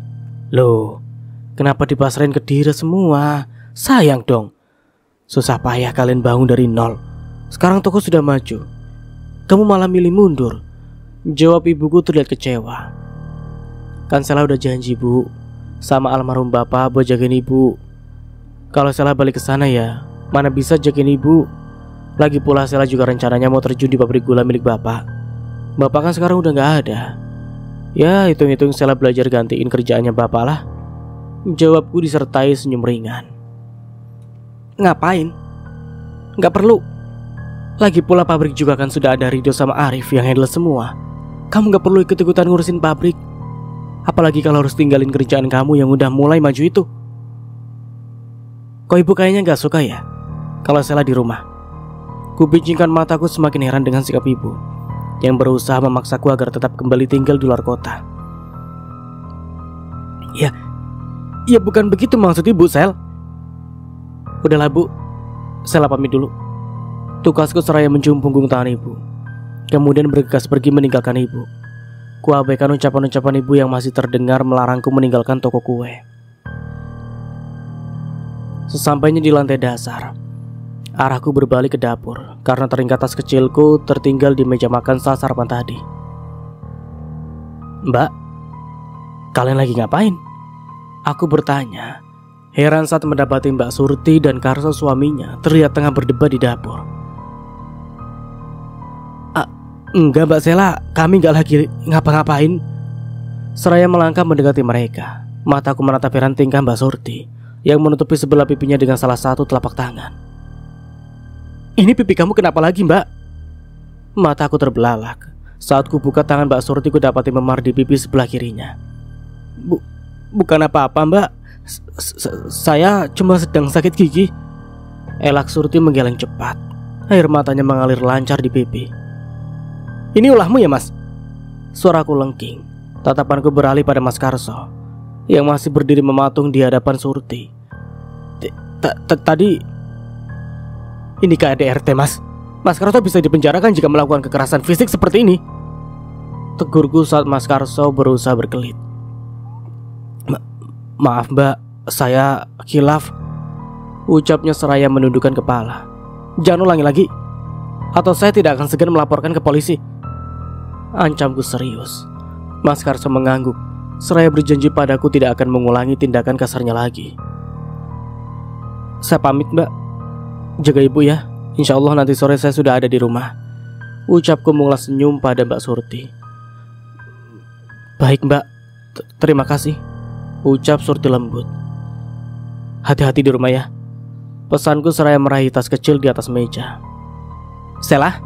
Loh, kenapa dipasrahin ke Dira semua? Sayang dong. Susah payah kalian bangun dari nol. Sekarang toko sudah maju, kamu malah milih mundur, jawab ibuku terlihat kecewa. Kan Sela udah janji Bu sama almarhum bapak buat jagain ibu. Kalau Sela balik ke sana ya mana bisa jagain ibu. Lagi pula Sela juga rencananya mau terjun di pabrik gula milik bapak. Bapak kan sekarang udah gak ada. Ya hitung-hitung Sela belajar gantiin kerjaannya bapak lah, jawabku disertai senyum ringan. Ngapain? Gak perlu. Lagi pula pabrik juga kan sudah ada Rido sama Arif yang handle semua. Kamu gak perlu ikut-ikutan ngurusin pabrik. Apalagi kalau harus tinggalin kerjaan kamu yang udah mulai maju itu. Kok ibu kayaknya gak suka ya kalau Sela di rumah? Kubicingkan mataku semakin heran dengan sikap ibu yang berusaha memaksaku agar tetap kembali tinggal di luar kota. Ya bukan begitu maksud ibu, Sel. Udahlah Bu, Sela pamit dulu. Tukasku seraya mencium punggung tangan ibu, kemudian bergegas pergi meninggalkan ibu. Kuabaikan ucapan-ucapan ibu yang masih terdengar melarangku meninggalkan toko kue. Sesampainya di lantai dasar, arahku berbalik ke dapur karena teringat tas kecilku tertinggal di meja makan saat sarapan tadi. Mbak, kalian lagi ngapain? Aku bertanya, heran saat mendapati Mbak Surti dan Karso suaminya terlihat tengah berdebat di dapur. Enggak Mbak Sela, kami gak lagi ngapa-ngapain. Seraya melangkah mendekati mereka, mataku menatap heran tingkah Mbak Surti yang menutupi sebelah pipinya dengan salah satu telapak tangan. Ini pipi kamu kenapa lagi Mbak? Mataku terbelalak saat ku buka tangan Mbak Surti, ku dapati memar di pipi sebelah kirinya. Bukan apa-apa Mbak, saya cuma sedang sakit gigi. Elak Surti menggeleng cepat, air matanya mengalir lancar di pipi. Ini ulahmu ya Mas? Suaraku lengking. Tatapanku beralih pada Mas Karso yang masih berdiri mematung di hadapan Surti. Tadi ini KDRT Mas. Mas Karso bisa dipenjarakan jika melakukan kekerasan fisik seperti ini, tegurku saat Mas Karso berusaha berkelit. Maaf Mbak, saya khilaf, ucapnya seraya menundukkan kepala. Jangan ulangi lagi, atau saya tidak akan segan melaporkan ke polisi, ancamku serius. Mas Karso mengangguk seraya berjanji padaku tidak akan mengulangi tindakan kasarnya lagi. Saya pamit Mbak, jaga ibu ya. Insya Allah nanti sore saya sudah ada di rumah, ucapku mengulas senyum pada Mbak Surti. Baik Mbak, terima kasih, ucap Surti lembut. Hati-hati di rumah ya, pesanku seraya meraih tas kecil di atas meja. Sela,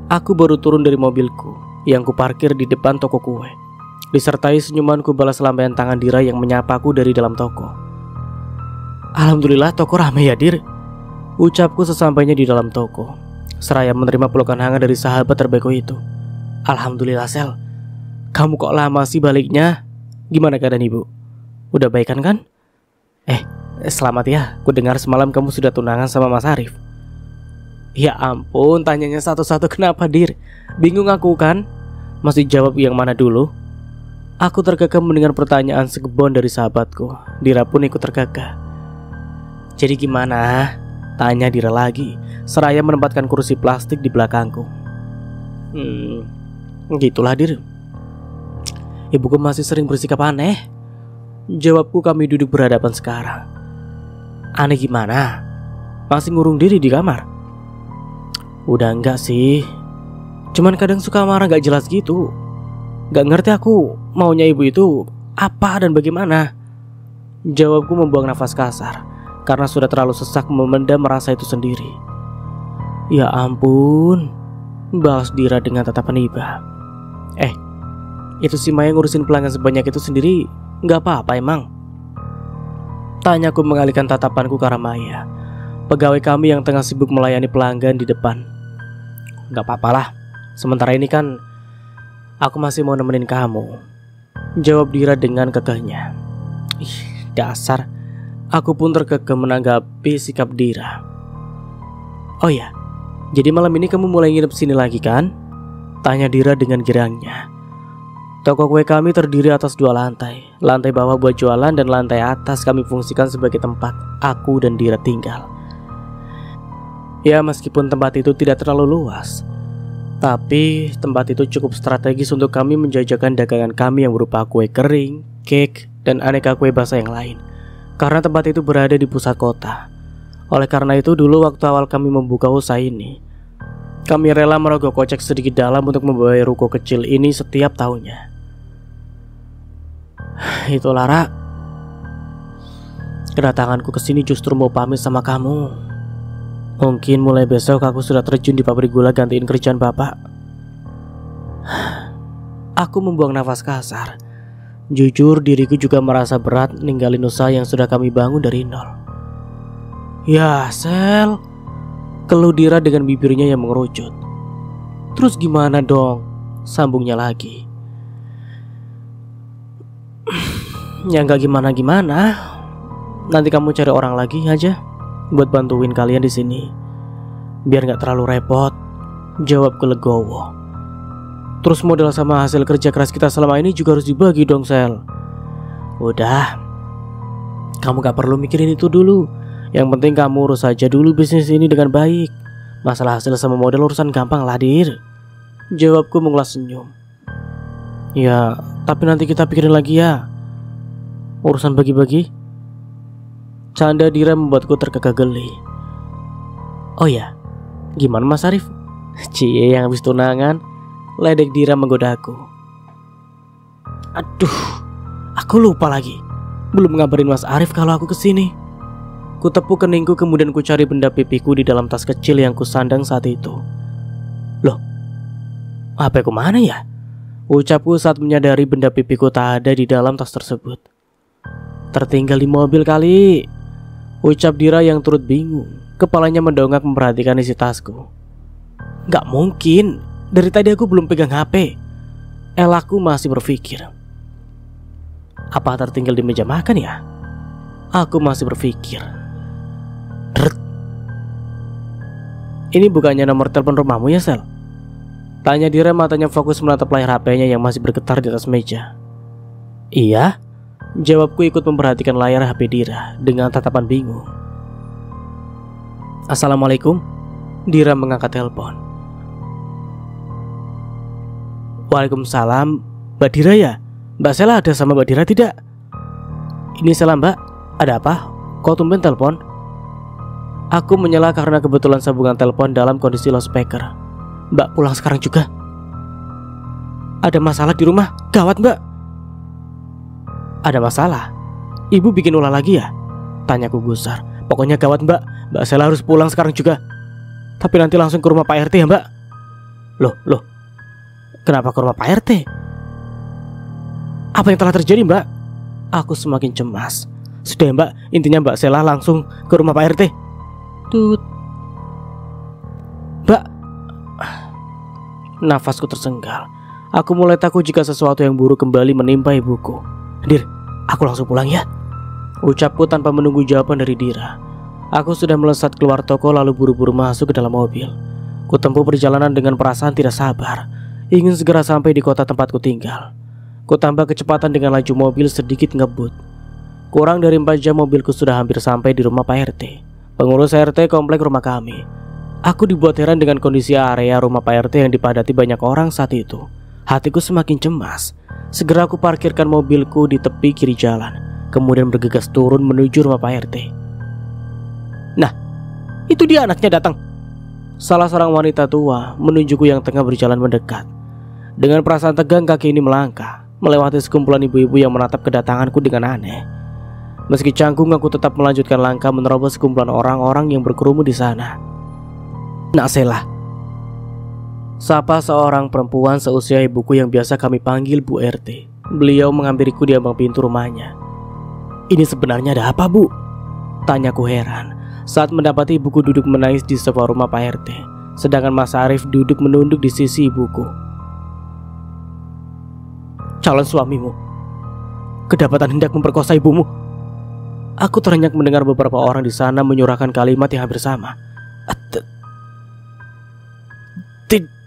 aku baru turun dari mobilku yang kuparkir di depan toko kue. Disertai senyumanku balas lambaian tangan Dira yang menyapaku dari dalam toko. Alhamdulillah toko ramai ya Dir, ucapku sesampainya di dalam toko, seraya menerima pelukan hangat dari sahabat terbaikku itu. Alhamdulillah Sel, kamu kok lama sih baliknya? Gimana keadaan ibu? Udah baikan kan? Selamat ya, ku dengar semalam kamu sudah tunangan sama Mas Arif. Ya ampun, tanyanya satu-satu kenapa Dir? Bingung aku kan? Masih jawab yang mana dulu? Aku terkekeh mendengar pertanyaan segebon dari sahabatku. Dira pun ikut terkekeh. Jadi gimana? Tanya Dira lagi, seraya menempatkan kursi plastik di belakangku. Gitulah Dir. Ibuku masih sering bersikap aneh, jawabku. Kami duduk berhadapan sekarang. Aneh gimana? Masih ngurung diri di kamar? Udah enggak sih, cuman kadang suka marah gak jelas gitu. Gak ngerti aku maunya ibu itu apa dan bagaimana, jawabku membuang nafas kasar karena sudah terlalu sesak memendam rasa itu sendiri. Ya ampun, balas Dira dengan tatapan iba. Itu si Maya ngurusin pelanggan sebanyak itu sendiri gak apa-apa emang? Tanyaku mengalihkan tatapanku ke arah Maya, pegawai kami yang tengah sibuk melayani pelanggan di depan. Gak apa-apalah, sementara ini kan aku masih mau nemenin kamu. jawab Dira dengan kekehnya. Ih, dasar. Aku pun terkekeh menanggapi sikap Dira. Oh ya, jadi malam ini kamu mulai nginep sini lagi kan? Tanya Dira dengan girangnya. Toko kue kami terdiri atas 2 lantai. Lantai bawah buat jualan dan lantai atas kami fungsikan sebagai tempat aku dan Dira tinggal. Ya, meskipun tempat itu tidak terlalu luas, tapi tempat itu cukup strategis untuk kami menjajakan dagangan kami yang berupa kue kering, cake, dan aneka kue basah yang lain. Karena tempat itu berada di pusat kota. Oleh karena itu dulu waktu awal kami membuka usaha ini, kami rela merogoh kocek sedikit dalam untuk membawa ruko kecil ini setiap tahunnya. Itu Lara, kedatanganku ke sini justru mau pamit sama kamu. Mungkin mulai besok aku sudah terjun di pabrik gula gantiin kerjaan bapak. Aku membuang nafas kasar. Jujur diriku juga merasa berat ninggalin usaha yang sudah kami bangun dari nol. Ya Sel, keluh Dira dengan bibirnya yang mengerucut. Terus gimana dong? Sambungnya lagi. Ya nggak gimana-gimana. Nanti kamu cari orang lagi aja buat bantuin kalian di sini, biar nggak terlalu repot. Jawabku legowo. Terus modal sama hasil kerja keras kita selama ini juga harus dibagi dong Sel. Udah, kamu gak perlu mikirin itu dulu. Yang penting kamu urus aja dulu bisnis ini dengan baik. Masalah hasil sama modal urusan gampang lah Dir. Jawabku mengulas senyum. Ya, tapi nanti kita pikirin lagi ya urusan bagi-bagi. Canda Dira membuatku terkekeh geli. Oh ya, gimana Mas Arif? Cie yang habis tunangan. Ledek Dira menggodaku. Aduh, aku lupa lagi. Belum ngabarin Mas Arif kalau aku kesini. Ku tepuk keningku kemudian ku cari benda pipiku di dalam tas kecil yang ku sandang saat itu. Loh, HP ku mana ya? Ucapku saat menyadari benda pipiku tak ada di dalam tas tersebut. Tertinggal di mobil kali, ucap Dira yang turut bingung. Kepalanya mendongak memperhatikan isi tasku. Gak mungkin, dari tadi aku belum pegang HP. Aku masih berpikir, apa tertinggal di meja makan ya? Aku masih berpikir. Drrrt. Ini bukannya nomor telepon rumahmu ya Sel? Tanya Dira, matanya fokus menatap layar HP-nya yang masih bergetar di atas meja. Iya, jawabku ikut memperhatikan layar HP Dira dengan tatapan bingung. Assalamualaikum. Dira mengangkat telepon. Waalaikumsalam. Mbak Dira ya? Mbak Sela ada sama Mbak Dira tidak? Ini Sela Mbak. Ada apa? Kok tumben telepon? Aku menyela karena kebetulan sambungan telepon dalam kondisi loudspeaker. Mbak pulang sekarang juga? Ada masalah di rumah? Gawat Mbak. Ada masalah? Ibu bikin ulah lagi ya? Tanyaku gusar. Pokoknya gawat Mbak. Mbak Sela harus pulang sekarang juga. Tapi nanti langsung ke rumah Pak RT ya Mbak. Loh, kenapa ke rumah Pak RT? Apa yang telah terjadi Mbak? Aku semakin cemas. Sudah ya Mbak, intinya Mbak Sela langsung ke rumah Pak RT. Tut. Mbak. Nafasku tersenggal. Aku mulai takut jika sesuatu yang buruk kembali menimpa ibuku. Dir, aku langsung pulang ya, ucapku tanpa menunggu jawaban dari Dira. Aku sudah melesat keluar toko lalu buru-buru masuk ke dalam mobil. Kutempuh perjalanan dengan perasaan tidak sabar, ingin segera sampai di kota tempatku tinggal. Kutambah kecepatan dengan laju mobil sedikit ngebut. Kurang dari 4 jam mobilku sudah hampir sampai di rumah Pak RT, pengurus RT komplek rumah kami. Aku dibuat heran dengan kondisi area rumah Pak RT yang dipadati banyak orang saat itu. Hatiku semakin cemas. Segera aku parkirkan mobilku di tepi kiri jalan, kemudian bergegas turun menuju rumah Pak RT. Nah, itu dia anaknya datang. Salah seorang wanita tua menunjukku yang tengah berjalan mendekat. Dengan perasaan tegang kaki ini melangkah, melewati sekumpulan ibu-ibu yang menatap kedatanganku dengan aneh. Meski canggung, aku tetap melanjutkan langkah menerobos sekumpulan orang-orang yang berkerumun di sana. Nak Sela, sapa seorang perempuan seusia ibuku yang biasa kami panggil Bu RT. Beliau menghampiriku di ambang pintu rumahnya. Ini sebenarnya ada apa Bu? Tanyaku heran saat mendapati ibuku duduk menangis di sofa rumah Pak RT, sedangkan Mas Arif duduk menunduk di sisi ibuku. Calon suamimu kedapatan hendak memperkosa ibumu. Aku terenyak mendengar beberapa orang di sana menyurahkan kalimat yang hampir sama.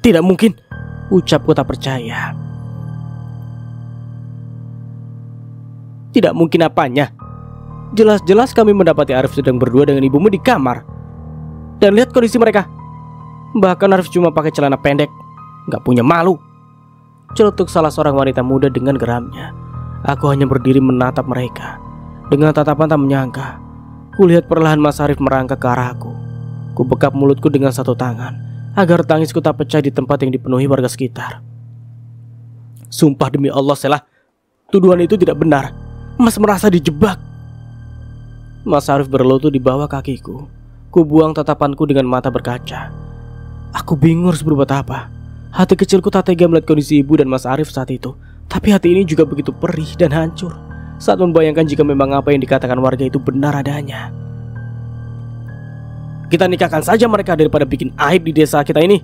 Tidak mungkin, ucapku tak percaya. Tidak mungkin apanya? Jelas-jelas kami mendapati Arif sedang berdua dengan ibumu di kamar. Dan lihat kondisi mereka. Bahkan Arif cuma pakai celana pendek. Gak punya malu, celetuk salah seorang wanita muda dengan geramnya. Aku hanya berdiri menatap mereka. Dengan tatapan tak menyangka, kulihat perlahan Mas Arif merangkak ke arahku. Kubekap mulutku dengan satu tangan agar tangisku tak pecah di tempat yang dipenuhi warga sekitar. Sumpah demi Allah, Sela, tuduhan itu tidak benar. Mas merasa dijebak. Mas Arif berlutut di bawah kakiku. Ku buang tatapanku dengan mata berkaca. Aku bingung harus berbuat apa. Hati kecilku tak tega melihat kondisi ibu dan Mas Arif saat itu. Tapi hati ini juga begitu perih dan hancur saat membayangkan jika memang apa yang dikatakan warga itu benar adanya. Kita nikahkan saja mereka daripada bikin aib di desa kita ini.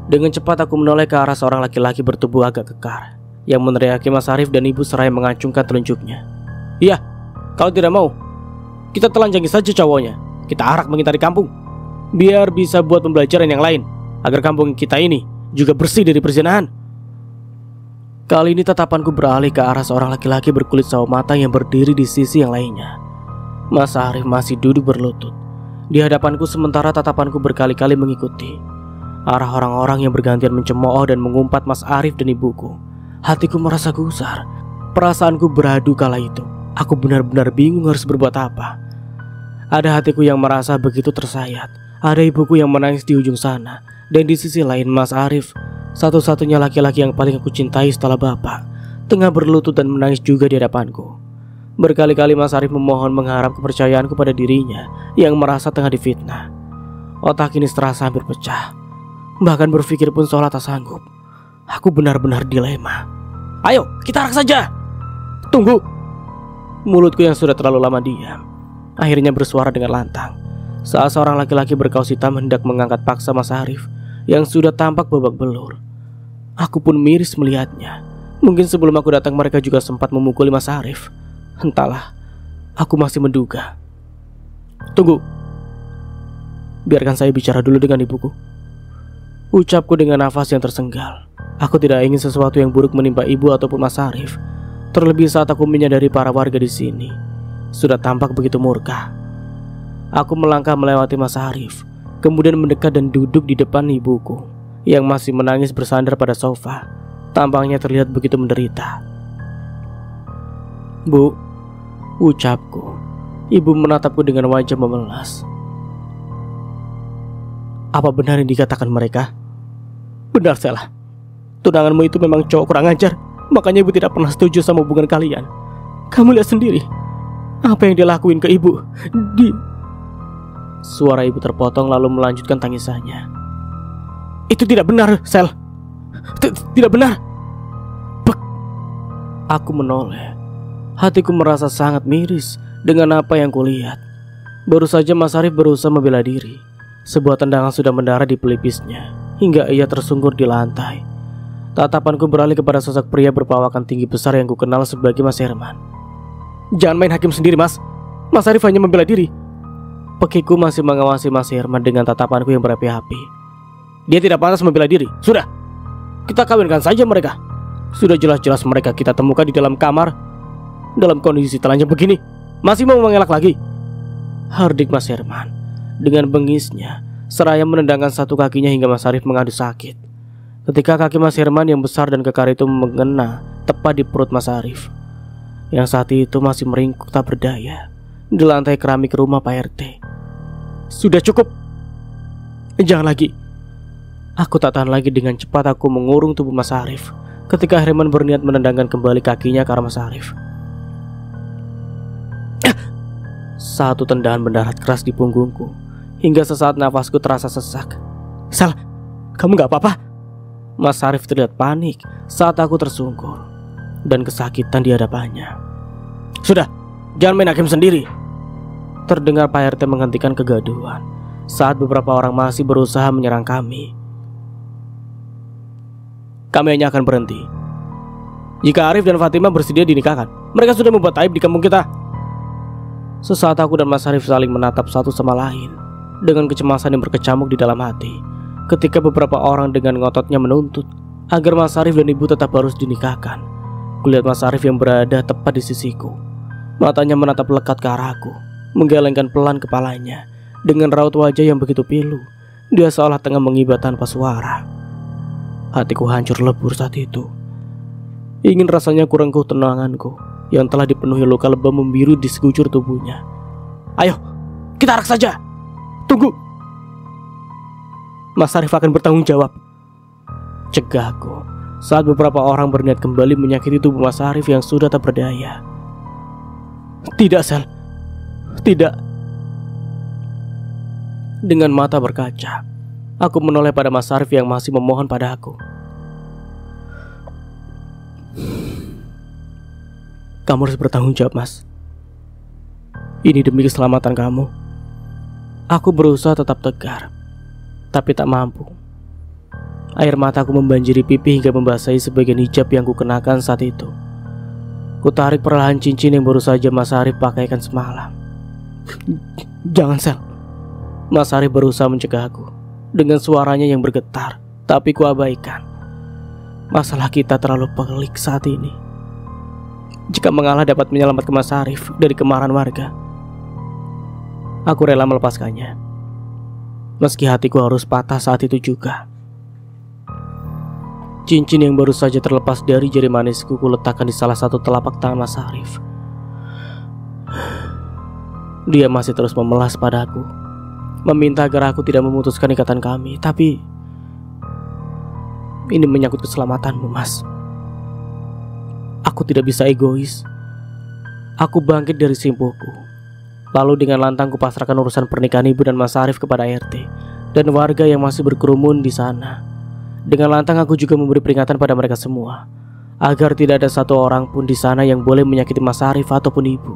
Dengan cepat aku menoleh ke arah seorang laki-laki bertubuh agak kekar yang meneriaki Mas Arif dan ibu seraya mengacungkan telunjuknya. Iya, kalau tidak mau, kita telanjangi saja cowoknya. Kita arak mengitari kampung, biar bisa buat pembelajaran yang lain, agar kampung kita ini juga bersih dari perzinahan. Kali ini tatapanku beralih ke arah seorang laki-laki berkulit sawo matang yang berdiri di sisi yang lainnya. Mas Arif masih duduk berlutut di hadapanku sementara tatapanku berkali-kali mengikuti arah orang-orang yang bergantian mencemooh dan mengumpat Mas Arif dan ibuku. Hatiku merasa gusar. Perasaanku beradu kala itu. Aku benar-benar bingung harus berbuat apa. Ada hatiku yang merasa begitu tersayat. Ada ibuku yang menangis di ujung sana. Dan di sisi lain Mas Arif, satu-satunya laki-laki yang paling aku cintai setelah bapak, tengah berlutut dan menangis juga di hadapanku. Berkali-kali Mas Arif memohon mengharap kepercayaanku pada dirinya yang merasa tengah difitnah. Otak ini terasa hampir pecah. Bahkan berpikir pun seolah tak sanggup. Aku benar-benar dilema. Ayo, kita arak saja. Tunggu. Mulutku yang sudah terlalu lama diam akhirnya bersuara dengan lantang saat seorang laki-laki berkaus hitam hendak mengangkat paksa Mas Arif yang sudah tampak babak belur. Aku pun miris melihatnya. Mungkin sebelum aku datang mereka juga sempat memukuli Mas Arif. Entahlah, aku masih menduga. Tunggu, biarkan saya bicara dulu dengan ibuku, ucapku dengan nafas yang tersenggal. Aku tidak ingin sesuatu yang buruk menimpa ibu ataupun Mas Arif. Terlebih saat aku menyadari para warga di sini sudah tampak begitu murka. Aku melangkah melewati Mas Arif, kemudian mendekat dan duduk di depan ibuku yang masih menangis bersandar pada sofa. Tampangnya terlihat begitu menderita. Bu, ucapku. Ibu menatapku dengan wajah memelas. Apa benar yang dikatakan mereka? Benar, Sela. Tunanganmu itu memang cowok kurang ajar. Makanya ibu tidak pernah setuju sama hubungan kalian. Kamu lihat sendiri apa yang dia lakuin ke ibu. Suara ibu terpotong lalu melanjutkan tangisannya. Itu tidak benar, Sel. Tidak benar. Bek. Aku menoleh. Hatiku merasa sangat miris dengan apa yang kulihat. Baru saja Mas Arif berusaha membela diri. Sebuah tendangan sudah mendarat di pelipisnya hingga ia tersungkur di lantai. Tatapanku beralih kepada sosok pria berpawakan tinggi besar yang kukenal sebagai Mas Herman. Jangan main hakim sendiri, Mas. Mas Arif hanya membela diri. Pekiku masih mengawasi Mas Herman dengan tatapanku yang berapi-api. Dia tidak pantas membela diri. Sudah, kita kawinkan saja mereka. Sudah jelas-jelas mereka kita temukan di dalam kamar dalam kondisi telanjang begini. Masih mau mengelak lagi? Hardik Mas Herman dengan bengisnya seraya menendangkan satu kakinya hingga Mas Arif mengadu sakit. Ketika kaki Mas Herman yang besar dan kekar itu mengena tepat di perut Mas Arif yang saat itu masih meringkuk tak berdaya di lantai keramik rumah Pak RT. Sudah cukup. Jangan lagi. Aku tak tahan lagi. Dengan cepat aku mengurung tubuh Mas Arif ketika Herman berniat menendangkan kembali kakinya ke arah Mas Arif. Satu tendangan mendarat keras di punggungku hingga sesaat nafasku terasa sesak. Sal, kamu gak apa-apa? Mas Arif terlihat panik saat aku tersungkur dan kesakitan di hadapannya. Sudah, jangan main hakim sendiri. Terdengar Pak RT menghentikan kegaduhan saat beberapa orang masih berusaha menyerang kami. Kami hanya akan berhenti Jika Arif dan Fatimah bersedia dinikahkan, mereka sudah membuat aib di kampung kita. Sesaat aku dan Mas Arif saling menatap satu sama lain dengan kecemasan yang berkecamuk di dalam hati, ketika beberapa orang dengan ngototnya menuntut agar Mas Arif dan ibu tetap harus dinikahkan. Kulihat Mas Arif yang berada tepat di sisiku. Matanya menatap lekat ke arahku, menggelengkan pelan kepalanya dengan raut wajah yang begitu pilu. Dia seolah tengah mengibat tanpa suara. Hatiku hancur lebur saat itu. Ingin rasanya kurangku tenanganku yang telah dipenuhi luka lebam membiru di sekujur tubuhnya. Ayo, kita arak saja. Tunggu. Mas Arif akan bertanggung jawab, cegahku saat beberapa orang berniat kembali menyakiti tubuh Mas Arif yang sudah tak berdaya. Tidak, Sel. Tidak. Dengan mata berkaca, aku menoleh pada Mas Arif yang masih memohon pada aku. Kamu harus bertanggung jawab, Mas. Ini demi keselamatan kamu. Aku berusaha tetap tegar, tapi tak mampu. Air mataku membanjiri pipi hingga membasahi sebagian hijab yang kukenakan saat itu. Ku tarik perlahan cincin yang baru saja Mas Arif pakaikan semalam. Jangan, Sel. Mas Arif berusaha mencegah aku dengan suaranya yang bergetar, tapi ku abaikan. Masalah kita terlalu pelik saat ini. Jika mengalah dapat menyelamatkan Mas Arif dari kemarahan warga, aku rela melepaskannya, meski hatiku harus patah saat itu juga. Cincin yang baru saja terlepas dari jari manisku kuletakkan di salah satu telapak tangan Mas Arif. Dia masih terus memelas padaku, meminta agar aku tidak memutuskan ikatan kami. Tapi ini menyangkut keselamatanmu, Mas. Aku tidak bisa egois. Aku bangkit dari simpulku, lalu dengan lantang kupasrahkan urusan pernikahan ibu dan Mas Arif kepada RT dan warga yang masih berkerumun di sana. Dengan lantang aku juga memberi peringatan pada mereka semua agar tidak ada satu orang pun di sana yang boleh menyakiti Mas Arif ataupun ibu.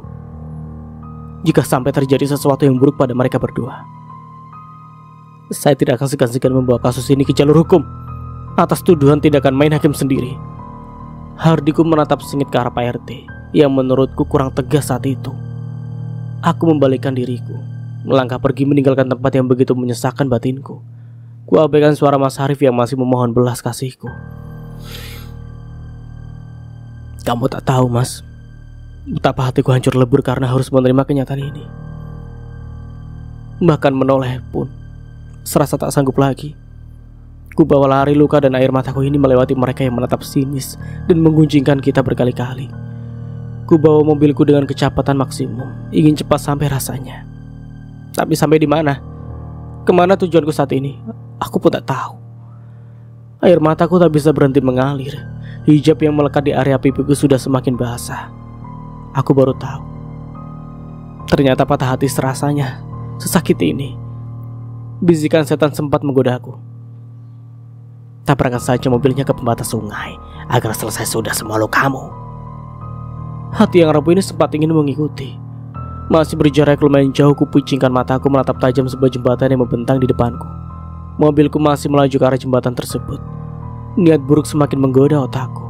Jika sampai terjadi sesuatu yang buruk pada mereka berdua, saya tidak akan segan-segan membawa kasus ini ke jalur hukum atas tuduhan tindakan main hakim sendiri. Hardiku menatap sengit ke arah Pak RT yang menurutku kurang tegas saat itu. Aku membalikkan diriku, melangkah pergi meninggalkan tempat yang begitu menyesakkan batinku. Ku abaikan suara Mas Arif yang masih memohon belas kasihku. Kamu tak tahu, Mas, betapa hatiku hancur lebur karena harus menerima kenyataan ini. Bahkan menoleh pun serasa tak sanggup lagi. Ku bawa lari luka dan air mataku ini melewati mereka yang menatap sinis dan menggunjingkan kita berkali-kali. Ku bawa mobilku dengan kecepatan maksimum, ingin cepat sampai rasanya. Tapi sampai di mana? Kemana tujuanku saat ini? Aku pun tak tahu. Air mataku tak bisa berhenti mengalir. Hijab yang melekat di area pipiku sudah semakin basah. Aku baru tahu, ternyata patah hati serasanya sesakit ini. Bisikan setan sempat menggodaku. Tabrakan saja mobilnya ke pembatas sungai agar selesai sudah semua lukamu. Hati yang rapuh ini sempat ingin mengikuti. Masih berjarak lumayan jauh, kupicingkan mataku menatap tajam sebuah jembatan yang membentang di depanku. Mobilku masih melaju ke arah jembatan tersebut. Niat buruk semakin menggoda otakku.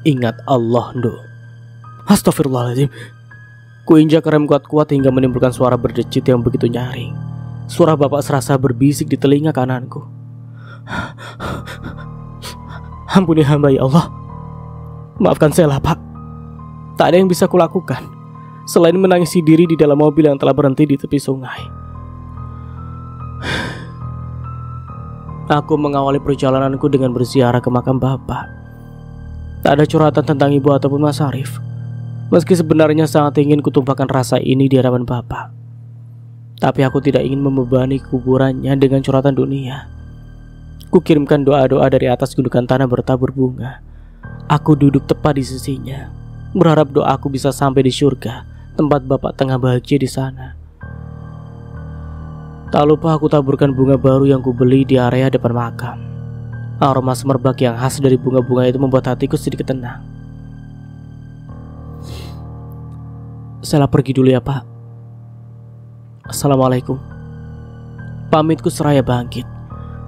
Ingat Allah, Ndo. Astagfirullahaladzim. Kuinjak rem kuat-kuat hingga menimbulkan suara berdecit yang begitu nyaring. Suara bapak serasa berbisik di telinga kananku. Ampuni hamba, ya Allah. Maafkan saya lah, Pak. Tak ada yang bisa kulakukan selain menangisi diri di dalam mobil yang telah berhenti di tepi sungai. Aku mengawali perjalananku dengan berziarah ke makam bapak. Tak ada curhatan tentang ibu ataupun Mas Arif, meski sebenarnya sangat ingin kutumpahkan rasa ini di hadapan bapak. Tapi aku tidak ingin membebani kuburannya dengan curhatan dunia. Kukirimkan doa-doa dari atas gundukan tanah bertabur bunga. Aku duduk tepat di sisinya, berharap doaku bisa sampai di surga, tempat bapak tengah bahagia di sana. Tak lupa aku taburkan bunga baru yang kubeli di area depan makam. Aroma semerbak yang khas dari bunga-bunga itu membuat hatiku sedikit tenang. Saya pergi dulu ya, Pak. Assalamualaikum. Pamitku seraya bangkit.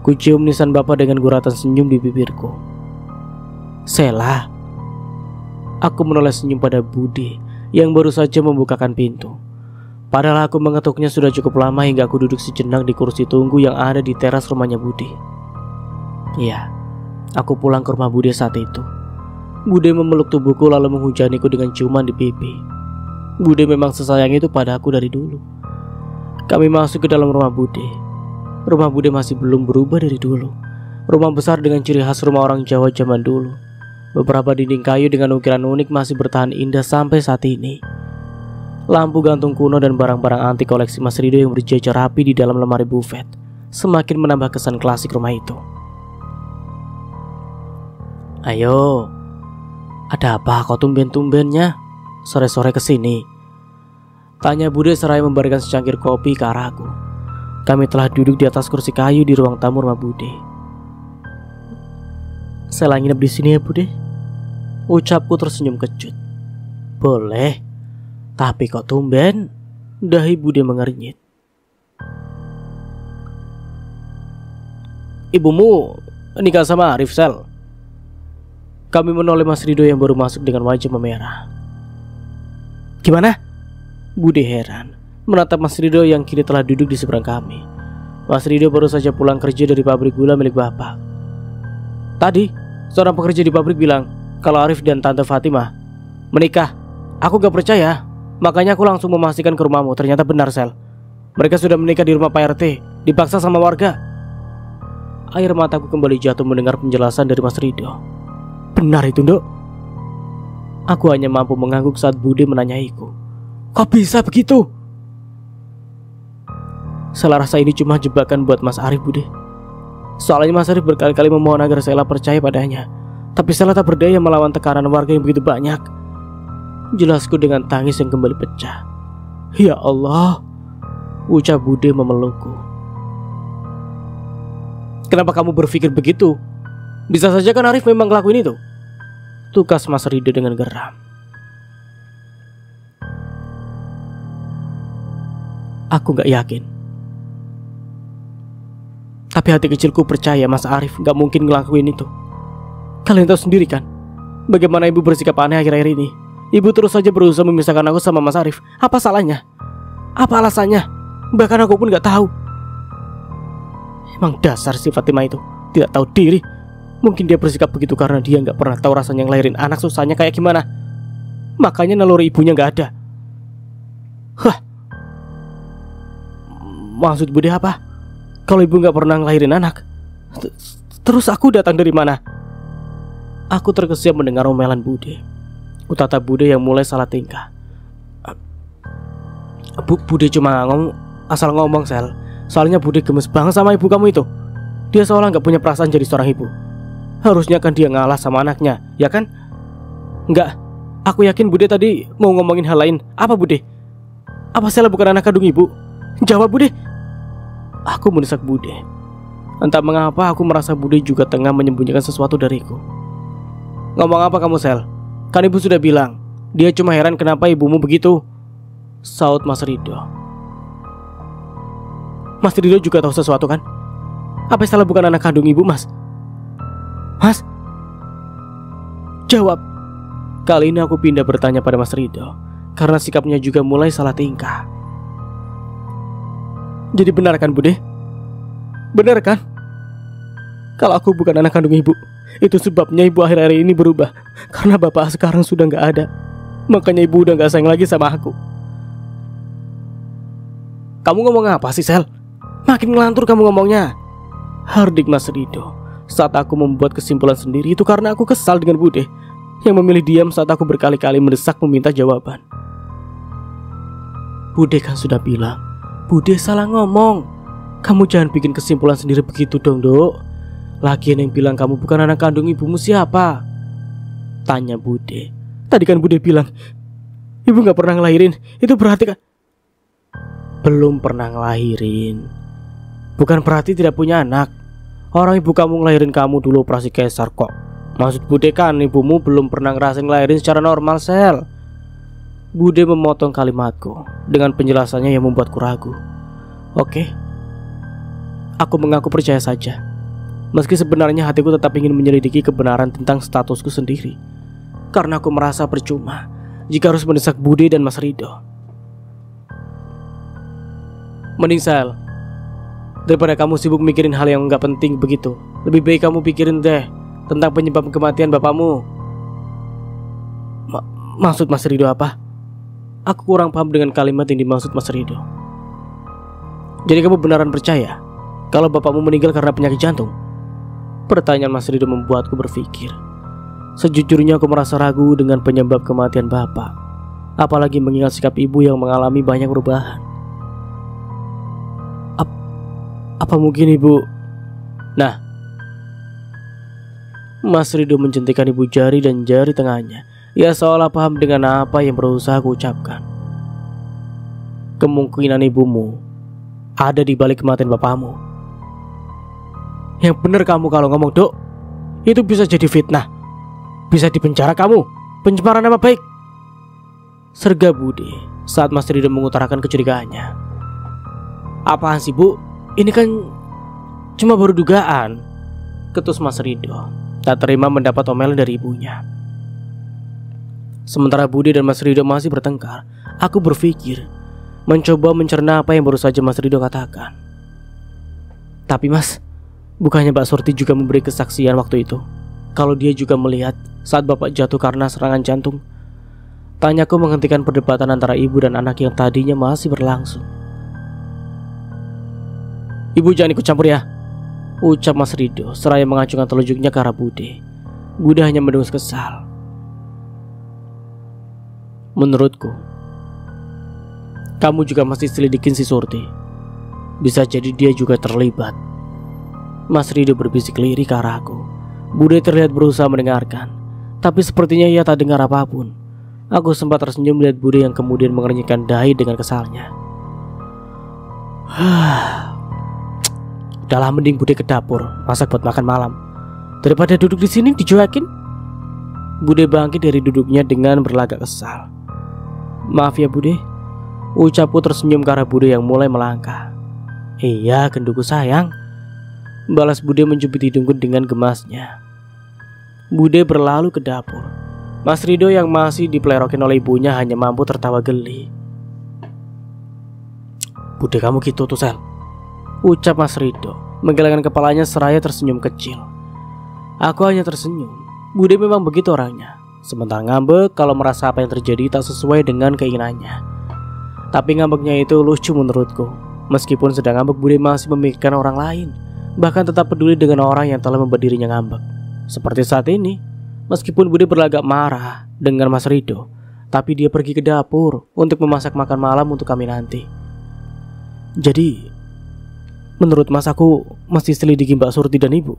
Kucium nisan bapak dengan guratan senyum di bibirku. Sela. Aku menoleh senyum pada Bude yang baru saja membukakan pintu. Padahal aku mengetuknya sudah cukup lama hingga aku duduk sejenak di kursi tunggu yang ada di teras rumahnya Bude. Iya, aku pulang ke rumah Bude saat itu. Bude memeluk tubuhku lalu menghujaniku dengan ciuman di pipi. Bude memang sesayang itu pada aku dari dulu. Kami masuk ke dalam rumah Bude. Rumah Bude masih belum berubah dari dulu. Rumah besar dengan ciri khas rumah orang Jawa zaman dulu. Beberapa dinding kayu dengan ukiran unik masih bertahan indah sampai saat ini. Lampu gantung kuno dan barang-barang antik koleksi Mas Rido yang berjajar rapi di dalam lemari buffet semakin menambah kesan klasik rumah itu. Ayo, ada apa kau tumben-tumbennya sore-sore kesini? Tanya Bude seraya memberikan secangkir kopi ke arahku. Kami telah duduk di atas kursi kayu di ruang tamu rumah Bude. Saya nginep di sini ya Bude, ucapku tersenyum kecut. Boleh, tapi kok tumben? Dahi Bude mengernyit. Ibumu nikah sama Arif, Sel? Kami menoleh Mas Rido yang baru masuk dengan wajah memerah. Gimana? Bude heran menatap Mas Rido yang kini telah duduk di seberang kami. Mas Rido baru saja pulang kerja dari pabrik gula milik bapak. Tadi seorang pekerja di pabrik bilang kalau Arif dan Tante Fatimah menikah. Aku gak percaya, makanya aku langsung memastikan ke rumahmu. Ternyata benar, Sel. Mereka sudah menikah di rumah Pak RT, dipaksa sama warga. Air mataku kembali jatuh mendengar penjelasan dari Mas Rido. Benar itu, Nduk. Aku hanya mampu mengangguk saat Bude menanyaiku. Kok bisa begitu? Saya rasa ini cuma jebakan buat Mas Arif, Bude. Soalnya Mas Arif berkali-kali memohon agar Sela percaya padanya, tapi Sela tak berdaya melawan tekanan warga yang begitu banyak. Jelasku dengan tangis yang kembali pecah. Ya Allah, ucap Bude memelukku. Kenapa kamu berpikir begitu? Bisa saja kan Arif memang ngelakuin itu. Tukas Mas Rido dengan geram. Aku gak yakin. Tapi hati kecilku percaya Mas Arif gak mungkin ngelakuin itu. Kalian tahu sendiri kan bagaimana ibu bersikap aneh akhir-akhir ini. Ibu terus saja berusaha memisahkan aku sama Mas Arif. Apa salahnya? Apa alasannya? Bahkan aku pun gak tahu. Emang dasar si Fatimah itu tidak tahu diri. Mungkin dia bersikap begitu karena dia gak pernah tahu rasanya ngelahirin anak susahnya kayak gimana. Makanya naluri ibunya gak ada. Hah, maksud Bude apa? Kalau ibu gak pernah ngelahirin anak, terus aku datang dari mana? Aku terkesiap mendengar omelan Bude. Kutata Bude yang mulai salah tingkah. Bude cuma asal ngomong, Sel. Soalnya Bude gemes banget sama ibu kamu itu. Dia seolah gak punya perasaan jadi seorang ibu. Harusnya kan dia ngalah sama anaknya, ya kan? Enggak, aku yakin Bude tadi mau ngomongin hal lain. Apa Bude? Apa Sela bukan anak kandung ibu? Jawab Bude. Aku mendesak Bude. Entah mengapa aku merasa Bude juga tengah menyembunyikan sesuatu dariku. Ngomong apa kamu, Sel? Kan ibu sudah bilang dia cuma heran kenapa ibumu begitu, saut Mas Rido. Mas Rido juga tahu sesuatu kan? Apa Sela bukan anak kandung ibu, Mas? Mas, jawab. Kali ini aku pindah bertanya pada Mas Rido karena sikapnya juga mulai salah tingkah. Jadi benar kan Bude? Benar kan? Kalau aku bukan anak kandung ibu, itu sebabnya ibu akhir-akhir ini berubah. Karena bapak sekarang sudah gak ada. Makanya ibu udah gak sayang lagi sama aku. Kamu ngomong apa sih, Sel? Makin ngelantur kamu ngomongnya, hardik Mas Rido. Saat aku membuat kesimpulan sendiri itu karena aku kesal dengan Bude yang memilih diam saat aku berkali-kali mendesak meminta jawaban. Bude kan sudah bilang Bude salah ngomong. Kamu jangan bikin kesimpulan sendiri begitu dong, Dok. Lagian yang bilang kamu bukan anak kandung ibumu siapa? Tanya Bude. Tadi kan Bude bilang ibu gak pernah ngelahirin. Itu berarti kan belum pernah ngelahirin bukan berarti tidak punya anak. Orang ibu kamu ngelahirin kamu dulu operasi keiser kok. Maksud Bude kan ibumu belum pernah ngerasain ngelahirin secara normal, Sel. Bude memotong kalimatku dengan penjelasannya yang membuatku ragu. Oke, aku mengaku percaya saja. Meski sebenarnya hatiku tetap ingin menyelidiki kebenaran tentang statusku sendiri, karena aku merasa percuma jika harus mendesak Bude dan Mas Rido. Mending Sel, daripada kamu sibuk mikirin hal yang gak penting begitu, lebih baik kamu pikirin deh tentang penyebab kematian bapakmu. Maksud Mas Rido apa? Aku kurang paham dengan kalimat yang dimaksud Mas Rido. Jadi kamu beneran percaya kalau bapakmu meninggal karena penyakit jantung? Pertanyaan Mas Rido membuatku berpikir. Sejujurnya aku merasa ragu dengan penyebab kematian bapak, apalagi mengingat sikap ibu yang mengalami banyak perubahan. Apa mungkin ibu? Nah, Mas Rido menjentikan ibu jari dan jari tengahnya. Ia seolah paham dengan apa yang berusaha aku ucapkan. Kemungkinan ibumu ada di balik kematian bapakmu. Yang benar kamu kalau ngomong, Dok. Itu bisa jadi fitnah. Bisa dipenjara kamu. Pencemaran nama baik. Serga Bude saat Mas Rido mengutarakan kecurigaannya. Apaan sih, Bu? Ini kan cuma baru dugaan, ketus Mas Rido. Tak terima mendapat omelan dari ibunya. Sementara Bude dan Mas Rido masih bertengkar, aku berpikir, mencoba mencerna apa yang baru saja Mas Rido katakan. Tapi Mas, bukannya Mbak Surti juga memberi kesaksian waktu itu, kalau dia juga melihat saat bapak jatuh karena serangan jantung? Tanyaku menghentikan perdebatan antara ibu dan anak yang tadinya masih berlangsung. Ibu jangan ikut campur ya, ucap Mas Rido seraya mengacungkan telunjuknya ke arah Bude. Bude hanya mendengus kesal. Menurutku, kamu juga masih selidikin si Surti. Bisa jadi dia juga terlibat. Mas Rido berbisik lirik ke arahku. Bude terlihat berusaha mendengarkan, tapi sepertinya ia tak dengar apapun. Aku sempat tersenyum melihat Bude yang kemudian mengernyitkan dahi dengan kesalnya. Udahlah, mending Bude ke dapur masak buat makan malam daripada duduk di sini dicuekin. Bude bangkit dari duduknya dengan berlagak kesal. Maaf ya Bude, ucapku tersenyum ke arah Bude yang mulai melangkah. Iya gendukku sayang, balas Bude mencubit hidungku dengan gemasnya. Bude berlalu ke dapur. Mas Rido yang masih dipelerokin oleh ibunya hanya mampu tertawa geli. Bude kamu gitu tuh Sel, ucap Mas Rido menggelengkan kepalanya seraya tersenyum kecil. Aku hanya tersenyum. Bude memang begitu orangnya, sementara ngambek kalau merasa apa yang terjadi tak sesuai dengan keinginannya. Tapi ngambeknya itu lucu menurutku. Meskipun sedang ngambek, Bude masih memikirkan orang lain, bahkan tetap peduli dengan orang yang telah membuat dirinya ngambek. Seperti saat ini, meskipun Bude berlagak marah dengan Mas Rido, tapi dia pergi ke dapur untuk memasak makan malam untuk kami nanti. Jadi, menurut Mas, aku masih selidiki Mbak Surti dan Ibu?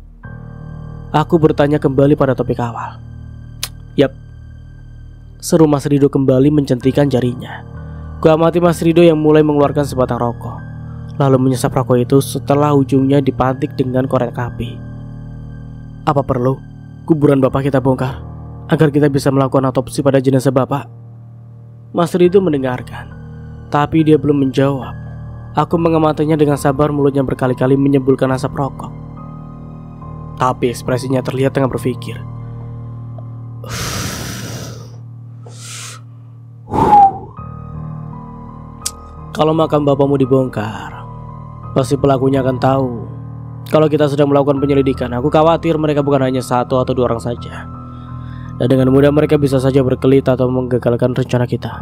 Aku bertanya kembali pada topik awal. Yap, seru Mas Rido kembali mencentikan jarinya. Kuamati Mas Rido yang mulai mengeluarkan sebatang rokok, lalu menyesap rokok itu setelah ujungnya dipantik dengan korek api. Apa perlu kuburan Bapak kita bongkar agar kita bisa melakukan otopsi pada jenazah Bapak? Mas Rido mendengarkan, tapi dia belum menjawab. Aku mengamatinya dengan sabar, mulutnya berkali-kali menyembulkan asap rokok. Tapi ekspresinya terlihat tengah berpikir. Kalau makam bapakmu dibongkar, pasti pelakunya akan tahu kalau kita sedang melakukan penyelidikan. Aku khawatir mereka bukan hanya satu atau dua orang saja, dan dengan mudah mereka bisa saja berkelit atau menggagalkan rencana kita.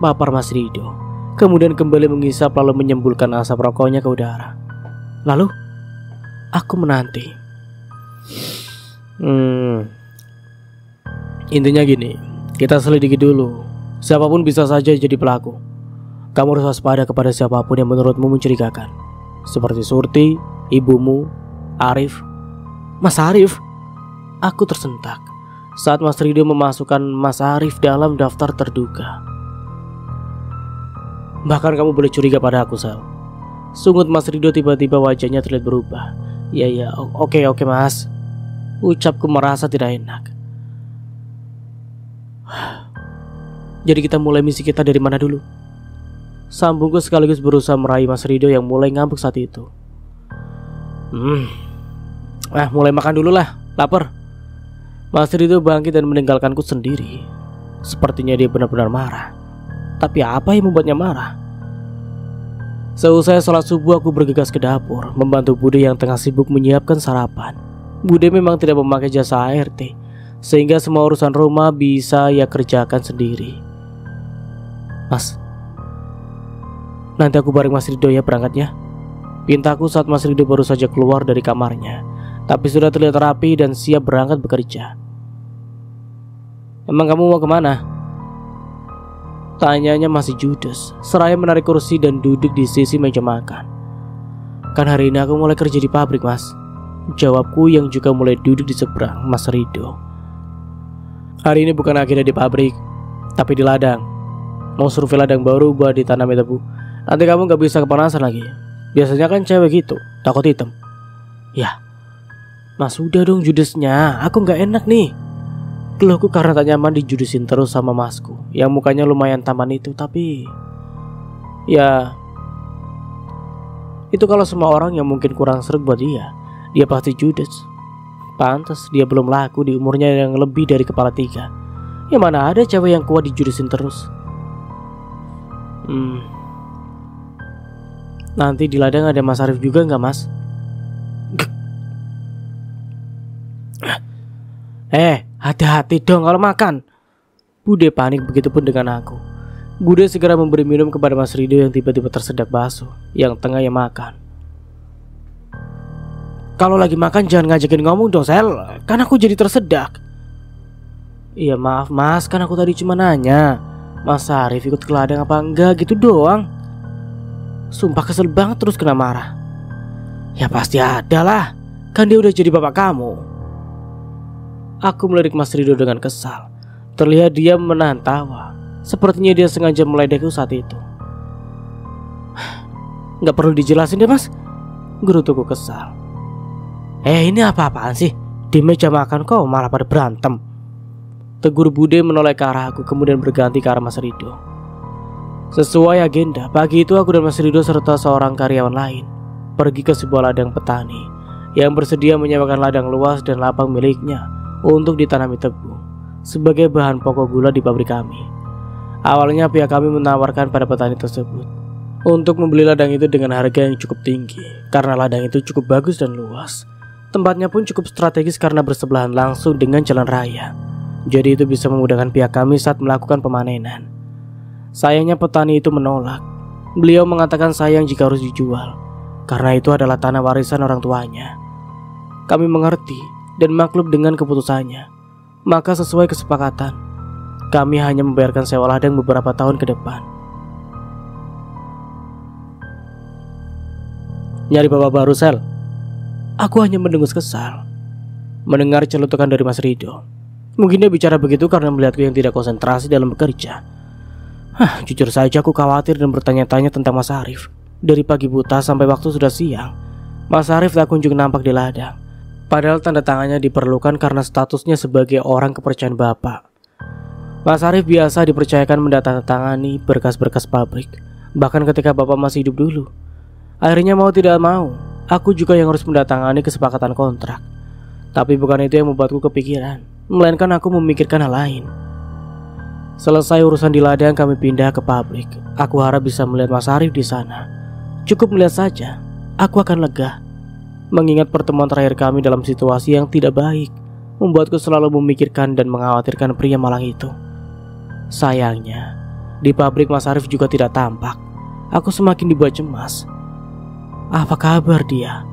Papar Mas Rido kemudian kembali menghisap lalu menyembulkan asap rokoknya ke udara. Lalu aku menanti. Intinya gini, kita selidiki dulu. Siapapun bisa saja jadi pelaku. Kamu harus waspada kepada siapapun yang menurutmu mencurigakan, seperti Surti, ibumu, Arif. Mas Arif? Aku tersentak saat Mas Rido memasukkan Mas Arif dalam daftar terduga. Bahkan kamu boleh curiga pada aku, Sel. Sungut Mas Rido tiba-tiba wajahnya terlihat berubah. Ya, oke Mas, ucapku merasa tidak enak. Jadi kita mulai misi kita dari mana dulu? Sambungku sekaligus berusaha meraih Mas Rido yang mulai ngambek saat itu. Mulai makan dulu lah, lapar. Mas Rido bangkit dan meninggalkanku sendiri. Sepertinya dia benar-benar marah. Tapi apa yang membuatnya marah? Seusai sholat subuh aku bergegas ke dapur, membantu Bude yang tengah sibuk menyiapkan sarapan. Bude memang tidak memakai jasa ART, sehingga semua urusan rumah bisa ia kerjakan sendiri. Mas, nanti aku bareng Mas Rido ya berangkatnya, pintaku saat Mas Rido baru saja keluar dari kamarnya, tapi sudah terlihat rapi dan siap berangkat bekerja. Emang kamu mau kemana? Tanyanya masih judes, seraya menarik kursi dan duduk di sisi meja makan. Kan hari ini aku mulai kerja di pabrik, Mas, jawabku yang juga mulai duduk di seberang Mas Rido. Hari ini bukan akhirnya di pabrik, tapi di ladang. Mau survei ladang baru buat ditanami tebu. Nanti kamu gak bisa kepanasan lagi. Biasanya kan cewek gitu, takut hitam. Ya, Mas udah dong judesnya, aku gak enak nih. Keluhku karena tak nyaman dijudesin terus sama masku yang mukanya lumayan tampan itu. Tapi ya, itu kalau semua orang yang mungkin kurang sreg buat dia pasti judes. Pantas dia belum laku di umurnya yang lebih dari kepala 3. Ya mana ada cewek yang kuat dijudesin terus. Nanti di ladang ada Mas Arif juga nggak, Mas? Hati-hati dong kalau makan. Bude panik, begitupun dengan aku. Bude segera memberi minum kepada Mas Rido yang tiba-tiba tersedak bakso yang tengah ia makan. Kalau lagi makan jangan ngajakin ngomong dong, Sel. Kan aku jadi tersedak. Iya maaf Mas, kan aku tadi cuma nanya Mas Arif ikut ke ladang apa enggak gitu doang. Sumpah kesel banget terus kena marah. Ya pasti ada lah, kan dia udah jadi bapak kamu. Aku melirik Mas Rido dengan kesal. Terlihat dia menahan tawa. Sepertinya dia sengaja meledekku saat itu. Gak perlu dijelasin deh, Mas, gerutuku kesal. Ini apa-apaan sih? Di meja makan kok malah pada berantem. Tegur Bude menoleh ke arah aku, kemudian berganti ke arah Mas Rido. Sesuai agenda, pagi itu aku dan Mas Rido serta seorang karyawan lain pergi ke sebuah ladang petani yang bersedia menyewakan ladang luas dan lapang miliknya untuk ditanami tebu sebagai bahan pokok gula di pabrik kami. Awalnya pihak kami menawarkan pada petani tersebut untuk membeli ladang itu dengan harga yang cukup tinggi karena ladang itu cukup bagus dan luas. Tempatnya pun cukup strategis karena bersebelahan langsung dengan jalan raya. Jadi itu bisa memudahkan pihak kami saat melakukan pemanenan. Sayangnya petani itu menolak. Beliau mengatakan sayang jika harus dijual karena itu adalah tanah warisan orang tuanya. Kami mengerti dan maklum dengan keputusannya. Maka sesuai kesepakatan, kami hanya membayarkan sewa ladang beberapa tahun ke depan. Nyari bapak baru, Sel? Aku hanya mendengus kesal mendengar celutukan dari Mas Rido. Mungkin dia bicara begitu karena melihatku yang tidak konsentrasi dalam bekerja. Jujur saja aku khawatir dan bertanya-tanya tentang Mas Arif. Dari pagi buta sampai waktu sudah siang, Mas Arif tak kunjung nampak di ladang. Padahal tanda tangannya diperlukan karena statusnya sebagai orang kepercayaan bapak. Mas Arif biasa dipercayakan mendatangani berkas-berkas pabrik, bahkan ketika bapak masih hidup dulu. Akhirnya mau tidak mau, aku juga yang harus mendatangani kesepakatan kontrak. Tapi bukan itu yang membuatku kepikiran, melainkan aku memikirkan hal lain. Selesai urusan di ladang, kami pindah ke pabrik. Aku harap bisa melihat Mas Arif di sana. Cukup melihat saja, aku akan lega. Mengingat pertemuan terakhir kami dalam situasi yang tidak baik, membuatku selalu memikirkan dan mengkhawatirkan pria malang itu. Sayangnya, di pabrik Mas Arif juga tidak tampak. Aku semakin dibuat cemas. Apa kabar dia?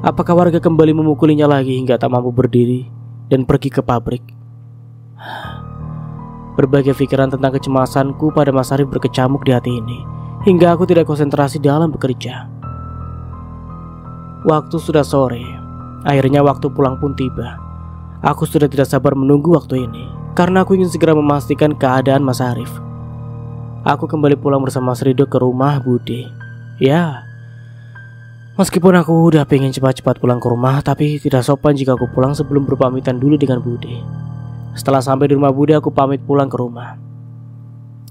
Apakah warga kembali memukulinya lagi hingga tak mampu berdiri dan pergi ke pabrik? Berbagai pikiran tentang kecemasanku pada Mas Arif berkecamuk di hati ini, hingga aku tidak konsentrasi dalam bekerja. Waktu sudah sore, akhirnya waktu pulang pun tiba. Aku sudah tidak sabar menunggu waktu ini, karena aku ingin segera memastikan keadaan Mas Arif. Aku kembali pulang bersama Mas Rido ke rumah Bude. Ya, meskipun aku udah pengen cepat-cepat pulang ke rumah, tapi tidak sopan jika aku pulang sebelum berpamitan dulu dengan Bude. Setelah sampai di rumah Bude, aku pamit pulang ke rumah.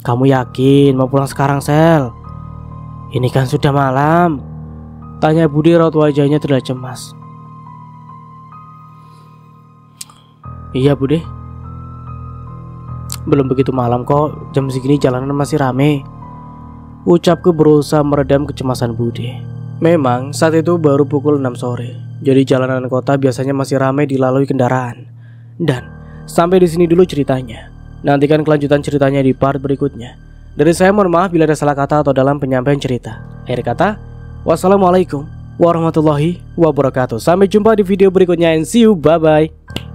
Kamu yakin mau pulang sekarang, Sel? Ini kan sudah malam, tanya Bude. Raut wajahnya terlihat cemas. Iya Bude. Belum begitu malam kok, jam segini jalanan masih rame. Ucapku berusaha meredam kecemasan Bude. Memang saat itu baru pukul 6 sore. Jadi jalanan kota biasanya masih ramai dilalui kendaraan. Dan sampai di sini dulu ceritanya. Nantikan kelanjutan ceritanya di part berikutnya. Dari saya mohon maaf bila ada salah kata atau dalam penyampaian cerita. Akhir kata, wassalamualaikum warahmatullahi wabarakatuh. Sampai jumpa di video berikutnya and see you, bye bye.